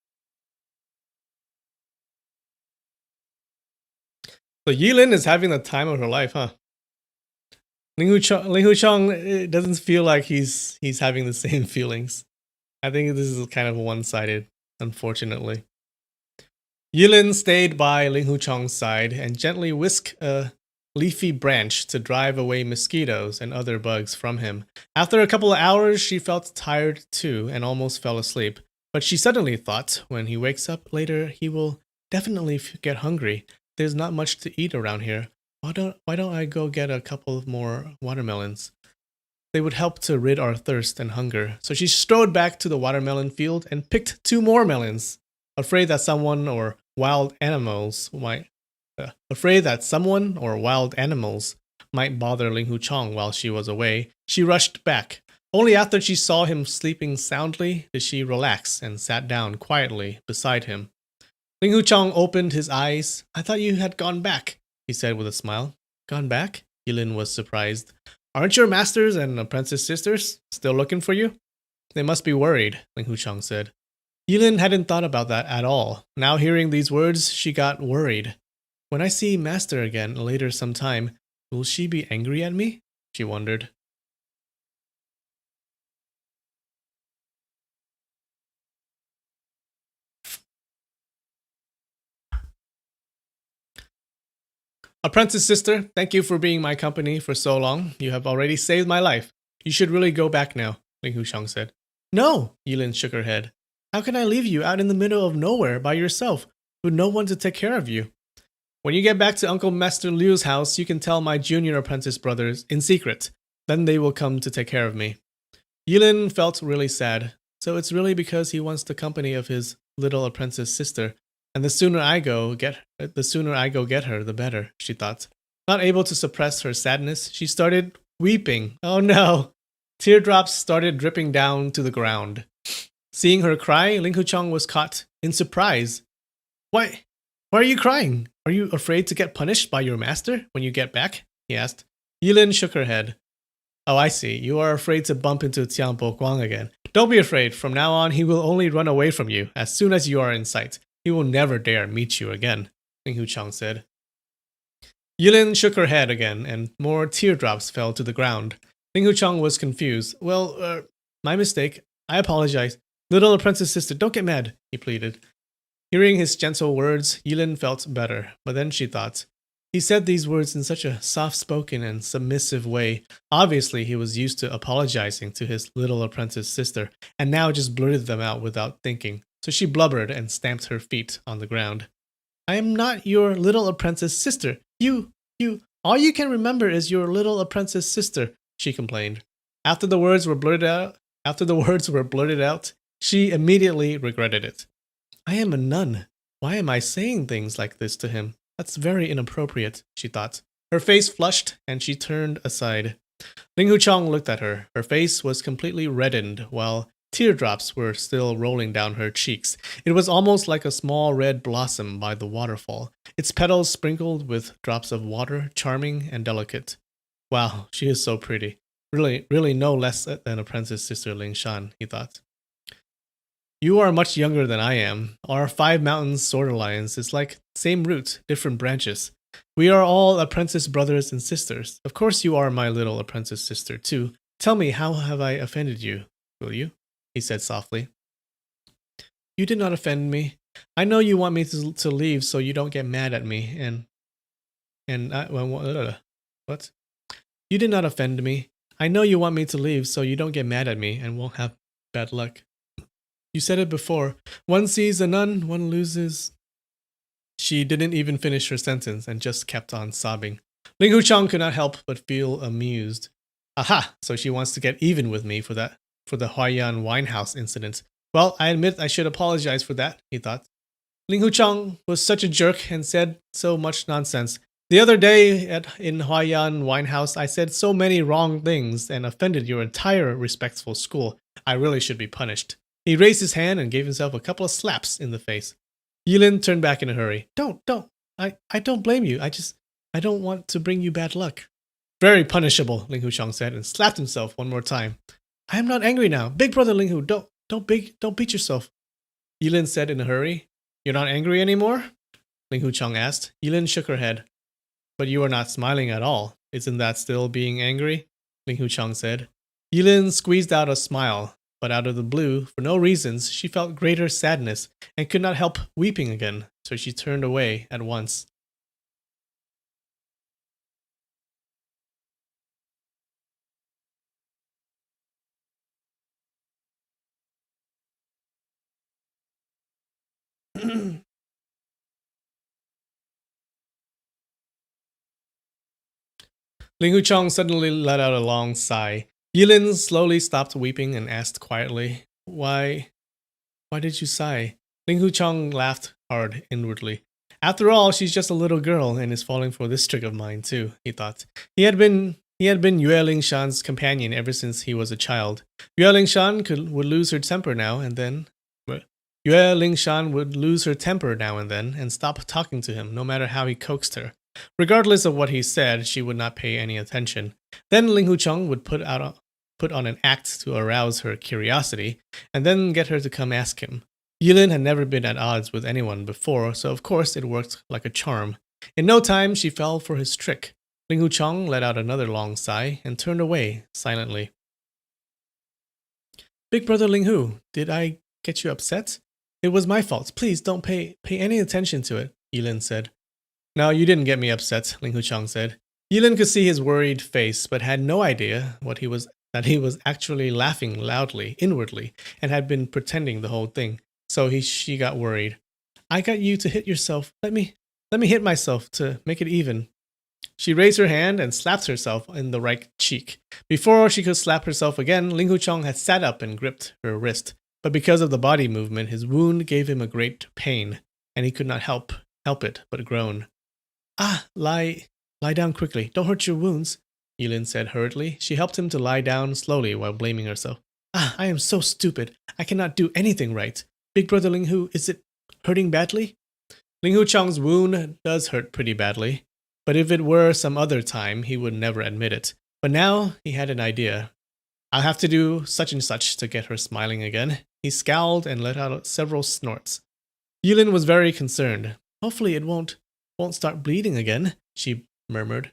So Yilin is having the time of her life, huh? Ling Huchong doesn't feel like he's having the same feelings. I think this is kind of one-sided, unfortunately. Yilin stayed by Ling Huchong's side and gently whisked a leafy branch to drive away mosquitoes and other bugs from him. After a couple of hours, she felt tired too and almost fell asleep. But she suddenly thought, when he wakes up later, he will definitely get hungry. There's not much to eat around here. Why don't I go get a couple more watermelons? They would help to rid our thirst and hunger. So she strode back to the watermelon field and picked 2 more melons. Afraid that someone or wild animals might bother Ling Huchong while she was away, she rushed back. Only after she saw him sleeping soundly did she relax and sat down quietly beside him. Ling Huchong opened his eyes. I thought you had gone back, he said with a smile. Gone back? Yilin was surprised. Aren't your masters and apprentice sisters still looking for you? They must be worried, Ling Huchong said. Yilin hadn't thought about that at all. Now hearing these words, she got worried. When I see Master again later sometime, will she be angry at me? She wondered. Apprentice sister, thank you for being my company for so long. You have already saved my life. You should really go back now, Ling Huchong said. No, Yilin shook her head. How can I leave you out in the middle of nowhere by yourself, with no one to take care of you? When you get back to Uncle Master Liu's house, you can tell my junior apprentice brothers in secret. Then they will come to take care of me. Yilin felt really sad. So it's really because he wants the company of his little apprentice sister, and the sooner I go get her, the better, she thought. Not able to suppress her sadness, she started weeping. Oh no! Teardrops started dripping down to the ground. Seeing her cry, Ling Huchong was caught in surprise. Why are you crying? Are you afraid to get punished by your master when you get back? He asked. Yilin shook her head. Oh, I see. You are afraid to bump into Tianpo Guang again. Don't be afraid. From now on, he will only run away from you as soon as you are in sight. He will never dare meet you again, Ling Huchong said. Yilin shook her head again, and more teardrops fell to the ground. Ling Huchong was confused. Well, my mistake. I apologize. Little apprentice sister, don't get mad, he pleaded. Hearing his gentle words, Yilin felt better, but then she thought, he said these words in such a soft-spoken and submissive way. Obviously, he was used to apologizing to his little apprentice sister, and now just blurted them out without thinking. So she blubbered and stamped her feet on the ground. I am not your little apprentice sister. All you can remember is your little apprentice sister, she complained. After the words were blurted out, she immediately regretted it. I am a nun. Why am I saying things like this to him? That's very inappropriate, she thought. Her face flushed, and she turned aside. Ling Huchong looked at her. Her face was completely reddened, while teardrops were still rolling down her cheeks. It was almost like a small red blossom by the waterfall, its petals sprinkled with drops of water, charming and delicate. Wow, she is so pretty. Really no less than apprentice sister Ling Shan, he thought. You are much younger than I am. Our 5 mountains sword alliance is like same root, different branches. We are all apprentice brothers and sisters. Of course you are my little apprentice sister too. Tell me, how have I offended you, will you? He said softly. You did not offend me. I know you want me to leave so you don't get mad at me, what? You did not offend me. I know you want me to leave so you don't get mad at me and won't have bad luck. You said it before. One sees a nun, one loses. She didn't even finish her sentence and just kept on sobbing. Ling Huchang could not help but feel amused. Aha, so she wants to get even with me for the Huayan Winehouse incident. Well, I admit I should apologize for that, he thought. Ling Huchang was such a jerk and said so much nonsense. The other day in Huayan Winehouse, I said so many wrong things and offended your entire respectful school. I really should be punished. He raised his hand and gave himself a couple of slaps in the face. Yilin turned back in a hurry. Don't. I don't blame you. I don't want to bring you bad luck. Very punishable, Ling Huchang said and slapped himself one more time. I am not angry now. Big brother Ling Hu, don't beat yourself. Yilin said in a hurry. You're not angry anymore? Ling Huchang asked. Yilin shook her head. But you are not smiling at all. Isn't that still being angry? Ling Huchang said. Yilin squeezed out a smile, but out of the blue, for no reasons, she felt greater sadness and could not help weeping again, so she turned away at once. Ling Huchang suddenly let out a long sigh. Yilin slowly stopped weeping and asked quietly, Why did you sigh? Ling Huchang laughed hard inwardly. After all, she's just a little girl and is falling for this trick of mine too, he thought. He had been Yue Lingshan's companion ever since he was a child. Yue Lingshan would lose her temper now and then. Yue Lingshan would lose her temper now and then and stop talking to him, no matter how he coaxed her. Regardless of what he said, she would not pay any attention. Then Ling Huchang would put on an act to arouse her curiosity, and then get her to come ask him. Yilin had never been at odds with anyone before, so of course it worked like a charm. In no time, she fell for his trick. Ling Huchang let out another long sigh and turned away silently. Big brother Ling Hu, did I get you upset? It was my fault. Please don't pay any attention to it, Yilin said. No, you didn't get me upset, Ling Huchang said. Yilin could see his worried face, but had no idea that he was actually laughing loudly, inwardly, and had been pretending the whole thing. So she got worried. I got you to hit yourself. Let me hit myself to make it even. She raised her hand and slapped herself in the right cheek. Before she could slap herself again, Ling Huchang had sat up and gripped her wrist. But because of the body movement, his wound gave him a great pain, and he could not help it but groan. Lie down quickly. Don't hurt your wounds, Yilin said hurriedly. She helped him to lie down slowly while blaming herself. I am so stupid. I cannot do anything right. Big brother Ling Hu, is it hurting badly? Ling Huchang's wound does hurt pretty badly, but if it were some other time, he would never admit it. But now he had an idea. I'll have to do such and such to get her smiling again. He scowled and let out several snorts. Yilin was very concerned. Hopefully it won't start bleeding again, she murmured.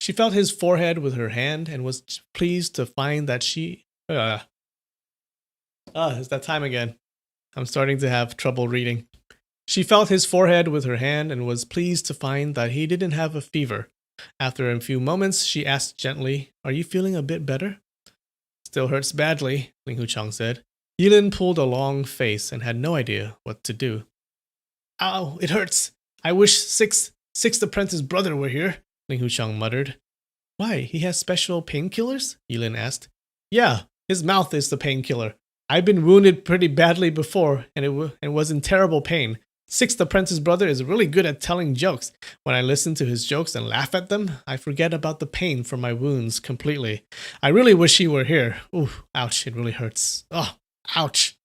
She felt his forehead with her hand and was pleased to find that it's that time again. I'm starting to have trouble reading. She felt his forehead with her hand and was pleased to find that he didn't have a fever. After a few moments, she asked gently, Are you feeling a bit better? Still hurts badly, Ling Huchang said. Yilin pulled a long face and had no idea what to do. Ow, it hurts. I wish Sixth Apprentice brother were here, Ling Huchang muttered. Why, he has special painkillers? Yilin asked. Yeah, his mouth is the painkiller. I've been wounded pretty badly before, and it was in terrible pain. Sixth Apprentice brother is really good at telling jokes. When I listen to his jokes and laugh at them, I forget about the pain from my wounds completely. I really wish he were here. Ooh, ouch, it really hurts. Oh, ouch.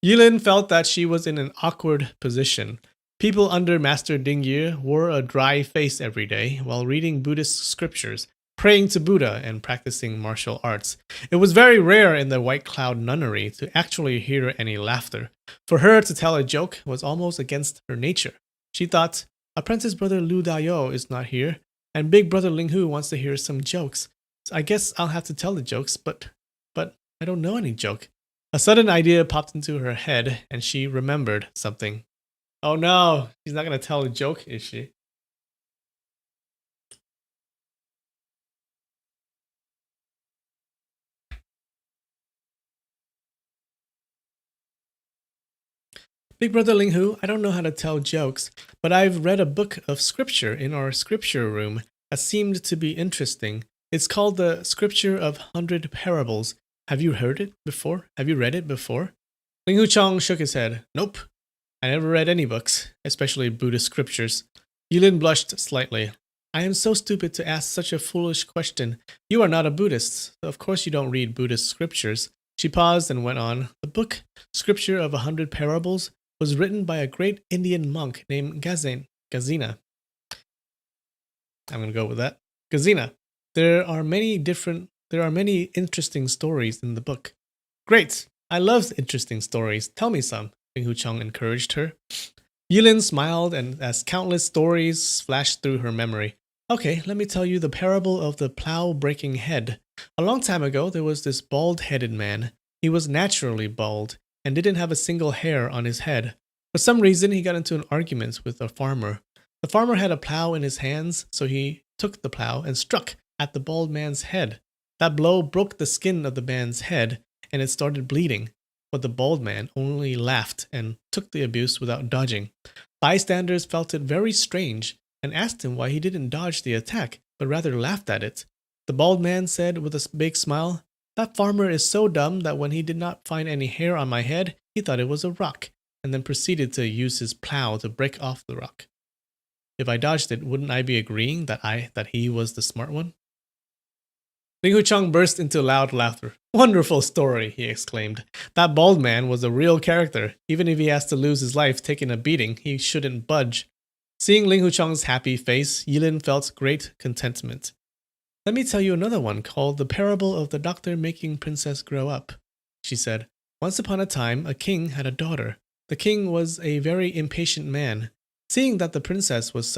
Yilin felt that she was in an awkward position. People under Master Dingye wore a dry face every day while reading Buddhist scriptures, praying to Buddha, and practicing martial arts. It was very rare in the White Cloud Nunnery to actually hear any laughter. For her to tell a joke was almost against her nature. She thought, Apprentice brother Lu Dayo is not here, and big brother Ling Hu wants to hear some jokes. So I guess I'll have to tell the jokes, but I don't know any joke. A sudden idea popped into her head, and she remembered something. Oh no, she's not gonna tell a joke, is she? Big Brother Linghu, I don't know how to tell jokes, but I've read a book of scripture in our scripture room that seemed to be interesting. It's called the Scripture of 100 Parables. Have you heard it before? Have you read it before? Linghu Chong shook his head. Nope. I never read any books, especially Buddhist scriptures. Yulin blushed slightly. I am so stupid to ask such a foolish question. You are not a Buddhist, so of course you don't read Buddhist scriptures. She paused and went on. The book, Scripture of 100 Parables, was written by a great Indian monk named Gazina. I'm going to go with that. Gazina. There are many interesting stories in the book. Great. I love interesting stories. Tell me some, Ling Hu Chong encouraged her. Yulin smiled and as countless stories flashed through her memory. Okay, let me tell you the parable of the plow breaking head. A long time ago, there was this bald-headed man. He was naturally bald and didn't have a single hair on his head. For some reason, he got into an argument with a farmer. The farmer had a plow in his hands, so he took the plow and struck at the bald man's head. That blow broke the skin of the man's head, and it started bleeding. But the bald man only laughed and took the abuse without dodging. Bystanders felt it very strange and asked him why he didn't dodge the attack, but rather laughed at it. The bald man said with a big smile, "That farmer is so dumb that when he did not find any hair on my head, he thought it was a rock, and then proceeded to use his plow to break off the rock. If I dodged it, wouldn't I be agreeing that he was the smart one?" Ling Hu Chong burst into loud laughter. "Wonderful story," he exclaimed. "That bald man was a real character. Even if he has to lose his life taking a beating, he shouldn't budge." Seeing Ling Hu Chong's happy face, Yilin felt great contentment. "Let me tell you another one called The Parable of the Doctor Making Princess Grow Up," she said. "Once upon a time, a king had a daughter. The king was a very impatient man. Seeing that the princess was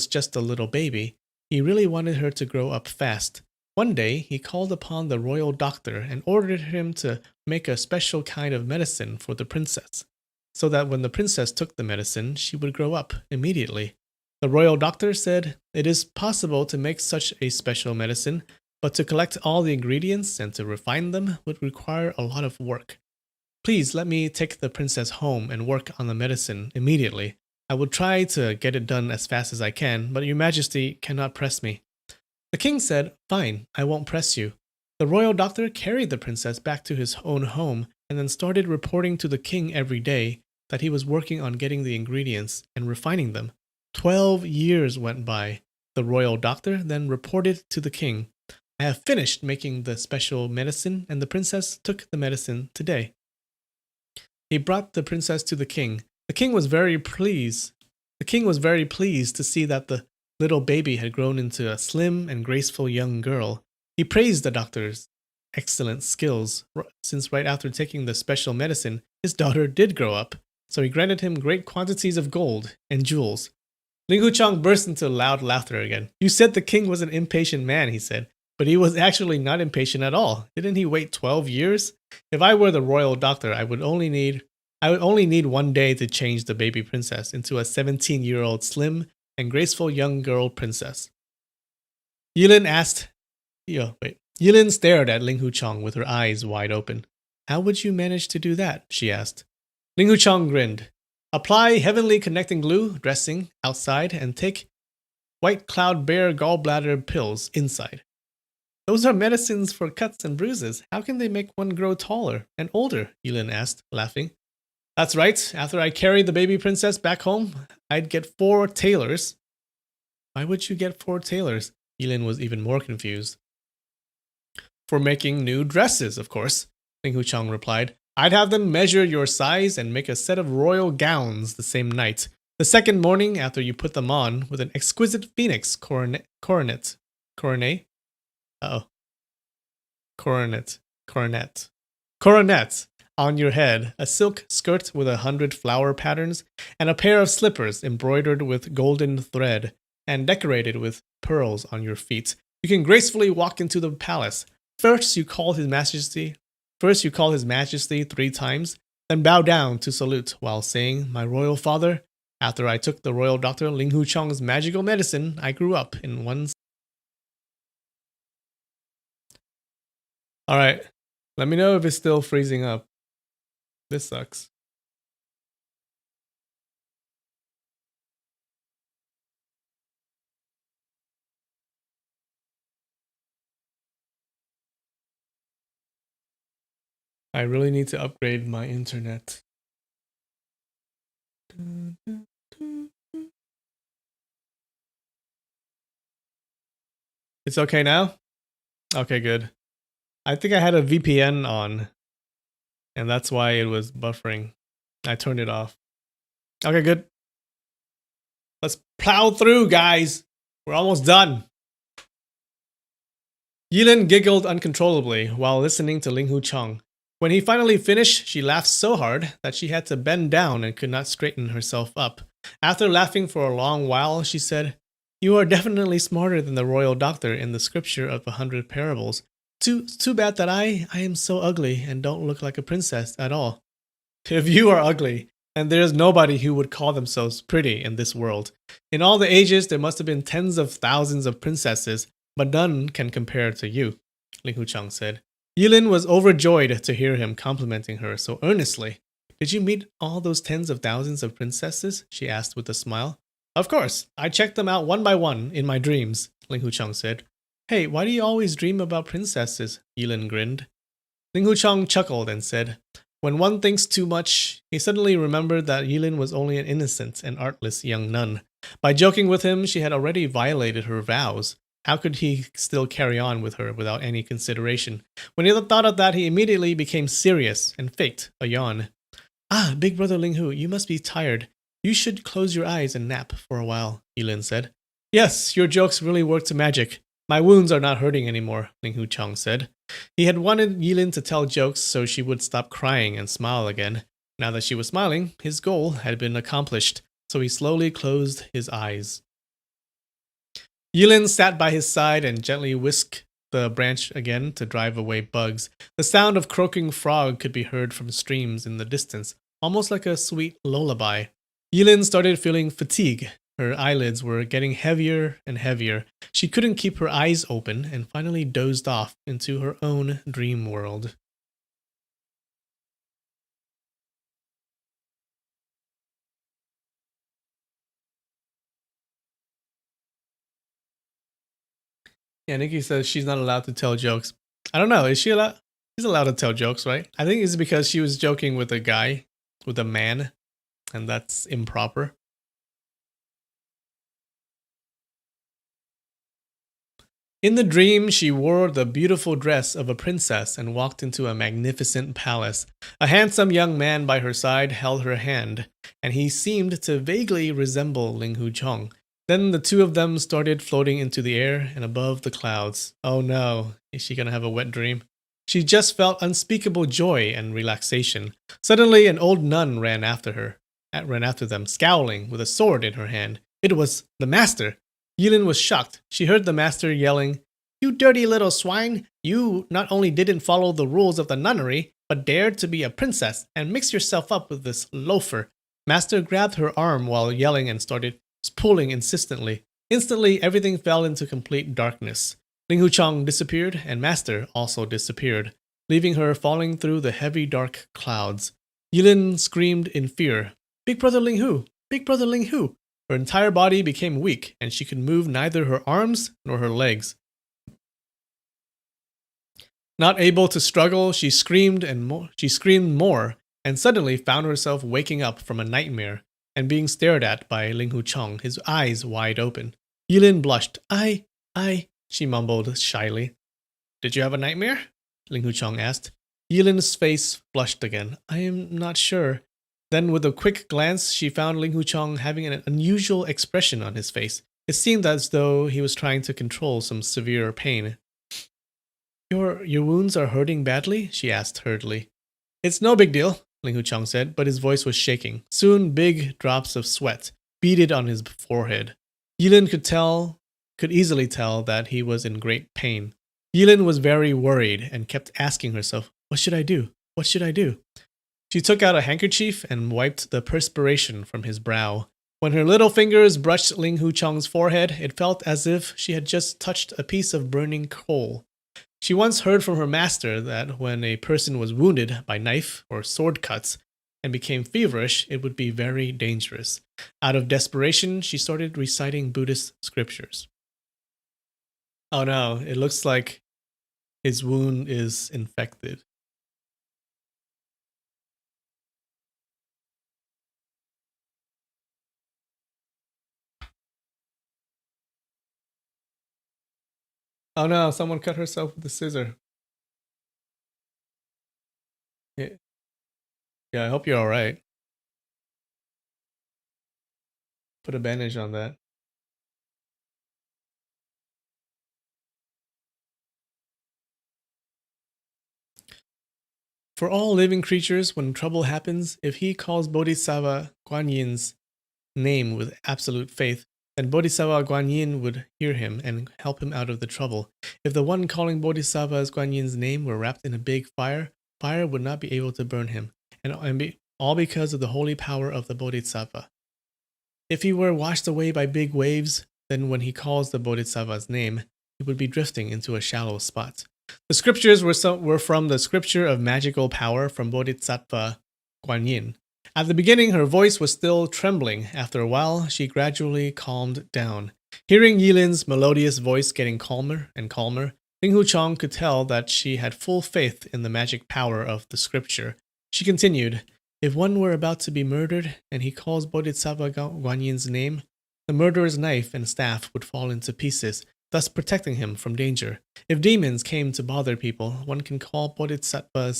just a little baby, he really wanted her to grow up fast. One day, he called upon the royal doctor and ordered him to make a special kind of medicine for the princess, so that when the princess took the medicine, she would grow up immediately. The royal doctor said, "It is possible to make such a special medicine, but to collect all the ingredients and to refine them would require a lot of work. Please let me take the princess home and work on the medicine immediately. I will try to get it done as fast as I can, but your majesty cannot press me." The king said, "Fine, I won't press you." The royal doctor carried the princess back to his own home and then started reporting to the king every day that he was working on getting the ingredients and refining them. 12 years went by. The royal doctor then reported to the king, "I have finished making the special medicine and the princess took the medicine today." He brought the princess to the king. The king was very pleased to see that the little baby had grown into a slim and graceful young girl. He praised the doctor's excellent skills, since right after taking the special medicine, his daughter did grow up, so he granted him great quantities of gold and jewels. Ling Hu Chong burst into loud laughter again. "You said the king was an impatient man," he said, "but he was actually not impatient at all. Didn't he wait 12 years? If I were the royal doctor, I would only need 1 day to change the baby princess into a 17-year-old slim and graceful young girl princess." Yilin stared at Ling Hu Chong with her eyes wide open. "How would you manage to do that?" she asked. Ling Hu Chong grinned. "Apply heavenly connecting glue, dressing, outside, and take White Cloud Bear gallbladder pills inside." "Those are medicines for cuts and bruises. How can they make one grow taller and older?" Yilin asked, laughing. "That's right. After I carried the baby princess back home, I'd get 4 tailors." "Why would you get 4 tailors?" Yilin was even more confused. "For making new dresses, of course," Ling Hu Chong replied. "I'd have them measure your size and make a set of royal gowns the same night. The second morning after you put them on, with an exquisite phoenix coronet on your head, a silk skirt with 100 flower patterns, and a pair of slippers embroidered with golden thread and decorated with pearls on your feet. You can gracefully walk into the palace. First, you call His Majesty First you call his majesty 3 times, then bow down to salute while saying, my royal father, after I took the royal doctor Ling Hu Chong's magical medicine, I grew up in one... Alright, let me know if it's still freezing up. This sucks. I really need to upgrade my internet. It's okay now? Okay, good. I think I had a VPN on, and that's why it was buffering. I turned it off. Okay, good. Let's plow through, guys. We're almost done. Yilin giggled uncontrollably while listening to Ling Hu Chong. When he finally finished, she laughed so hard that she had to bend down and could not straighten herself up. After laughing for a long while, she said, you are definitely smarter than the royal doctor in the scripture of 100 parables. Too bad that I am so ugly and don't look like a princess at all. If you are ugly, and there's nobody who would call themselves pretty in this world. In all the ages, there must have been tens of thousands of princesses, but none can compare to you, Ling Hu Chong said. Yilin was overjoyed to hear him complimenting her so earnestly. Did you meet all those tens of thousands of princesses? She asked with a smile. Of course, I checked them out one by one in my dreams, Ling Hu Chong said. Hey, why do you always dream about princesses? Yilin grinned. Ling Hu Chong chuckled and said, when one thinks too much, he suddenly remembered that Yilin was only an innocent and artless young nun. By joking with him, she had already violated her vows. How could he still carry on with her without any consideration? When he thought of that, he immediately became serious and faked a yawn. Ah, big brother Ling Hu, you must be tired. You should close your eyes and nap for a while, Yilin said. Yes, your jokes really worked magic. My wounds are not hurting anymore, Ling Hu Chong said. He had wanted Yilin to tell jokes so she would stop crying and smile again. Now that she was smiling, his goal had been accomplished, so he slowly closed his eyes. Yilin sat by his side and gently whisked the branch again to drive away bugs. The sound of croaking frog could be heard from streams in the distance, almost like a sweet lullaby. Yilin started feeling fatigue. Her eyelids were getting heavier and heavier. She couldn't keep her eyes open and finally dozed off into her own dream world. Yeah, Nikki says she's not allowed to tell jokes. I don't know. Is she allowed? She's allowed to tell jokes, right? I think it's because she was joking with a guy, with a man, and that's improper. In the dream, she wore the beautiful dress of a princess and walked into a magnificent palace. A handsome young man by her side held her hand, and he seemed to vaguely resemble Ling Hu Chong. Then the two of them started floating into the air and above the clouds. Oh no, is she gonna have a wet dream? She just felt unspeakable joy and relaxation. Suddenly, an old nun ran after them, scowling with a sword in her hand. It was the master. Yilin was shocked. She heard the master yelling, "You dirty little swine! You not only didn't follow the rules of the nunnery, but dared to be a princess and mix yourself up with this loafer." Master grabbed her arm while yelling and started pulling insistently. Instantly, everything fell into complete darkness. Ling Hu Chong disappeared, and Master also disappeared, leaving her falling through the heavy dark clouds. Yilin screamed in fear, "Big brother Ling Hu! Big brother Ling Hu!" Her entire body became weak, and she could move neither her arms nor her legs. Not able to struggle, she screamed more, and suddenly found herself waking up from a nightmare and being stared at by Ling Hu Chong, his eyes wide open. Yilin blushed. I, she mumbled shyly. "Did you have a nightmare?" Ling Hu Chong asked. Yilin's face flushed again. "I am not sure." Then with a quick glance, she found Ling Hu Chong having an unusual expression on his face. It seemed as though he was trying to control some severe pain. Your wounds are hurting badly?" she asked hurriedly. "It's no big deal," Ling Hu Chong said, but his voice was shaking. Soon big drops of sweat beaded on his forehead. Yilin could easily tell that he was in great pain. Yilin was very worried and kept asking herself, What should I do? What should I do? She took out a handkerchief and wiped the perspiration from his brow. When her little fingers brushed Ling Huchong's forehead, it felt as if she had just touched a piece of burning coal. She once heard from her master that when a person was wounded by knife or sword cuts and became feverish, it would be very dangerous. Out of desperation, she started reciting Buddhist scriptures. Oh no, it looks like his wound is infected. Oh no, someone cut herself with a scissor. Yeah, yeah, I hope you're alright. Put a bandage on that. For all living creatures, when trouble happens, if he calls Bodhisattva Guan Yin's name with absolute faith, then Bodhisattva Guan Yin would hear him and help him out of the trouble. If the one calling Bodhisattva Guan Yin's name were wrapped in a big fire, fire would not be able to burn him, all because of the holy power of the Bodhisattva. If he were washed away by big waves, then when he calls the Bodhisattva's name, he would be drifting into a shallow spot. The scriptures were from the scripture of magical power from Bodhisattva Guan Yin. At the beginning, her voice was still trembling. After a while, she gradually calmed down. Hearing Yilin's melodious voice getting calmer and calmer, Ling Huchong could tell that she had full faith in the magic power of the scripture. She continued, if one were about to be murdered and he calls Bodhisattva Guan Yin's name, the murderer's knife and staff would fall into pieces, thus protecting him from danger. If demons came to bother people, one can call Bodhisattva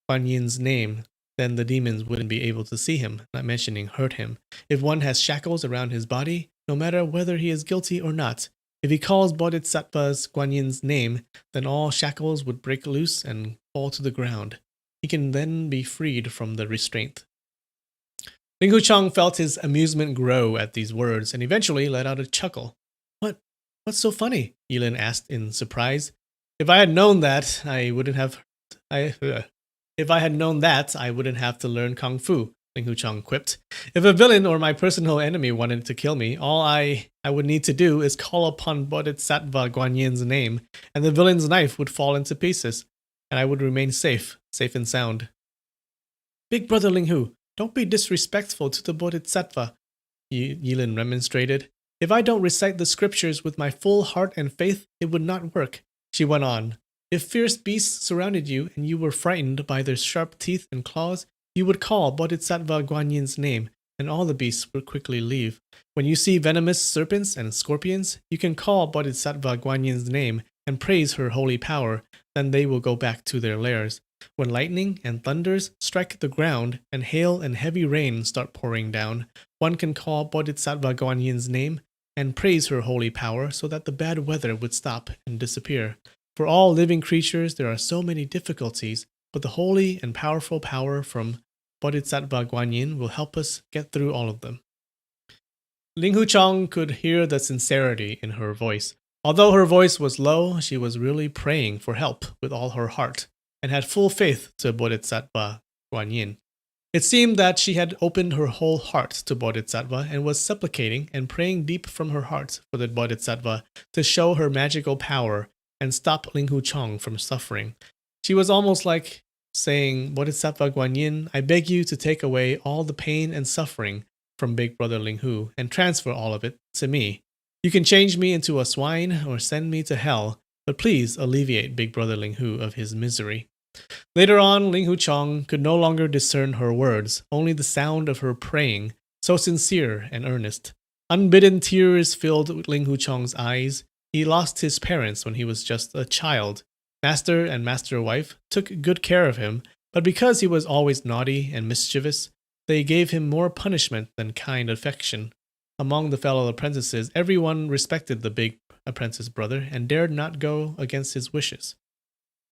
Guan Yin's name, then the demons wouldn't be able to see him, not mentioning hurt him. If one has shackles around his body, no matter whether he is guilty or not, if he calls Bodhisattva Guan Yin's name, then all shackles would break loose and fall to the ground. He can then be freed from the restraint. Ling Huchong felt his amusement grow at these words and eventually let out a chuckle. What's so funny? Yilin asked in surprise. If I had known that, I wouldn't have to learn Kung Fu, Ling Huchong quipped. If a villain or my personal enemy wanted to kill me, all I would need to do is call upon Bodhisattva Guan Yin's name, and the villain's knife would fall into pieces, and I would remain safe and sound. Big brother Ling Hu, don't be disrespectful to the Bodhisattva, Yilin remonstrated. If I don't recite the scriptures with my full heart and faith, it would not work, she went on. If fierce beasts surrounded you and you were frightened by their sharp teeth and claws, you would call Bodhisattva Guan Yin's name, and all the beasts would quickly leave. When you see venomous serpents and scorpions, you can call Bodhisattva Guan Yin's name and praise her holy power, then they will go back to their lairs. When lightning and thunders strike the ground and hail and heavy rain start pouring down, one can call Bodhisattva Guan Yin's name and praise her holy power so that the bad weather would stop and disappear. For all living creatures, there are so many difficulties, but the holy and powerful power from Bodhisattva Guan Yin will help us get through all of them. Ling Huchong could hear the sincerity in her voice. Although her voice was low, she was really praying for help with all her heart, and had full faith to Bodhisattva Guan Yin. It seemed that she had opened her whole heart to Bodhisattva and was supplicating and praying deep from her heart for the Bodhisattva to show her magical power and stop Ling Huchong from suffering. She was almost like saying, Bodhisattva Guan Yin, I beg you to take away all the pain and suffering from Big Brother Ling Hu and transfer all of it to me. You can change me into a swine or send me to hell, but please alleviate Big Brother Ling Hu of his misery. Later on, Ling Huchong could no longer discern her words, only the sound of her praying, so sincere and earnest. Unbidden tears filled Ling Huchong's eyes. He lost his parents when he was just a child. Master and master wife took good care of him, but because he was always naughty and mischievous, they gave him more punishment than kind affection. Among the fellow apprentices, everyone respected the big apprentice brother and dared not go against his wishes.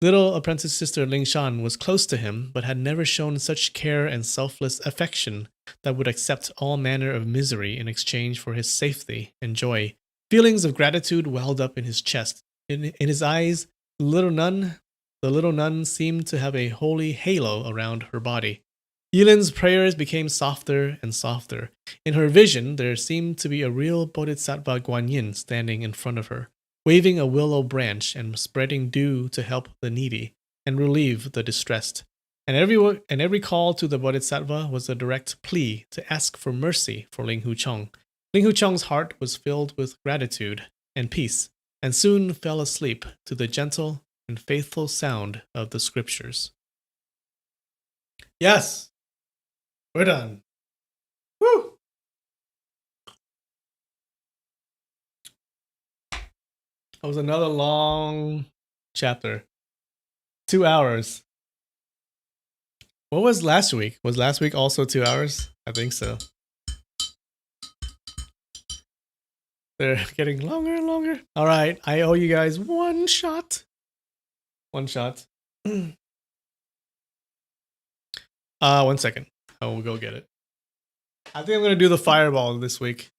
Little apprentice sister Ling Shan was close to him, but had never shown such care and selfless affection that would accept all manner of misery in exchange for his safety and joy. Feelings of gratitude welled up in his chest. In his eyes, the the little nun seemed to have a holy halo around her body. Yilin's prayers became softer and softer. In her vision, there seemed to be a real Bodhisattva Guanyin standing in front of her, waving a willow branch and spreading dew to help the needy and relieve the distressed. And every call to the Bodhisattva was a direct plea to ask for mercy for Ling Hucheng. Ling Hucheng's heart was filled with gratitude and peace, and soon fell asleep to the gentle and faithful sound of the scriptures. Yes, we're done. Woo! That was another long chapter. 2 hours. What was last week? Was last week also 2 hours? I think so. They're getting longer and longer. All right, I owe you guys one shot. One shot. 1 second. I will go get it. I think I'm gonna do the fireball this week.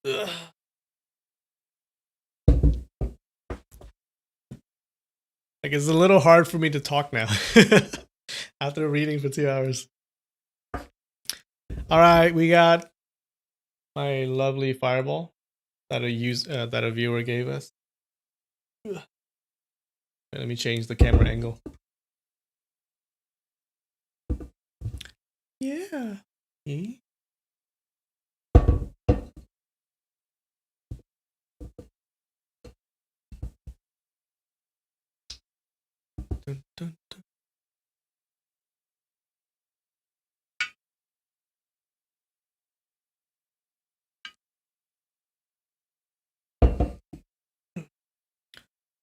Ugh. Like, it's a little hard for me to talk now after reading for 2 hours. All right, we got my lovely fireball that a viewer gave us. Ugh. Let me change the camera angle. Yeah. Dun, dun, dun.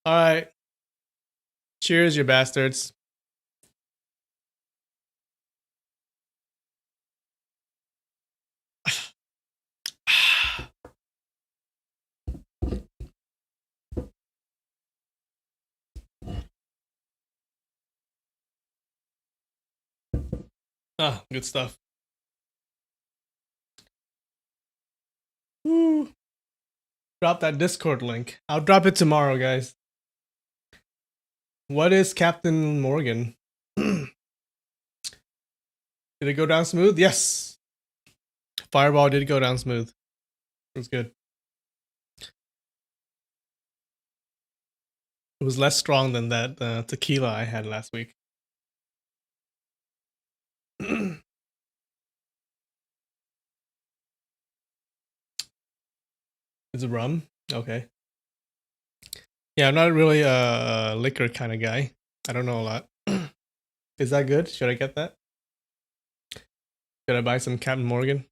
All right. Cheers, you bastards. Ah, good stuff. Woo. Drop that Discord link. I'll drop it tomorrow, guys. What is Captain Morgan? Did it go down smooth? Yes. Fireball did go down smooth. It was good. It was less strong than that tequila I had last week. Is it rum? Okay. Yeah, I'm not really a liquor kind of guy. I don't know a lot. Is that good? Should I get that? Should I buy some Captain Morgan?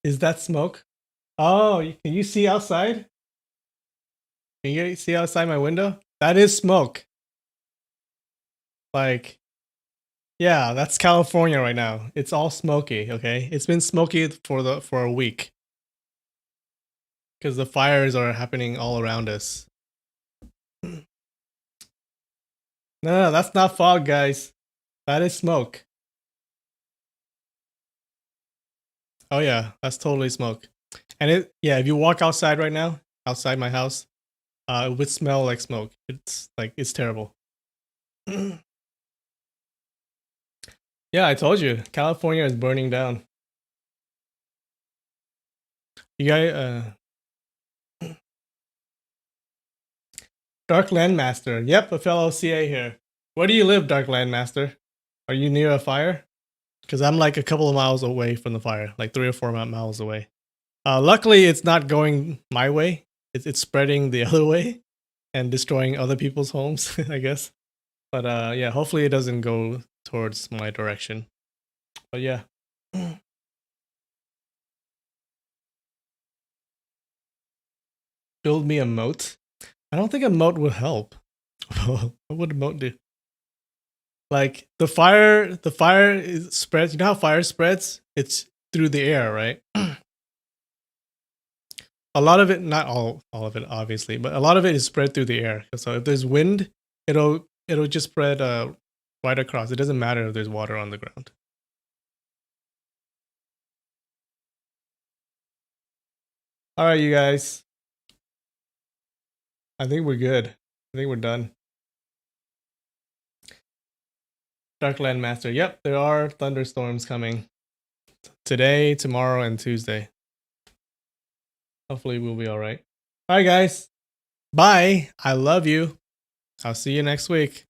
Is that smoke? Oh, can you see outside? Can you see outside my window? That is smoke. Like, yeah, that's California right now. It's all smoky, okay? It's been smoky for a week. Because the fires are happening all around us. No, that's not fog, guys. That is smoke. Oh yeah, that's totally smoke. And if you walk outside right now, outside my house, it would smell like smoke. It's terrible. Yeah, I told you, California is burning down. You guys, Dark Landmaster. Yep, a fellow CA here. Where do you live, Dark Landmaster? Are you near a fire? Because I'm like a couple of miles away from the fire, like 3 or 4 miles away. Luckily, it's not going my way. It's spreading the other way and destroying other people's homes, I guess. But yeah, hopefully it doesn't go towards my direction. But yeah. build me a moat. I don't think a moat would help. What would a moat do? Like the fire spreads. You know how fire spreads? It's through the air, right? A lot of it, not all of it, obviously, but a lot of it is spread through the air. So if there's wind, it'll just spread right across. It doesn't matter if there's water on the ground. All right, you guys. I think we're good. I think we're done. Darkland Master. Yep, there are thunderstorms coming today, tomorrow, and Tuesday. Hopefully, we'll be all right. All right, guys. Bye. I love you. I'll see you next week.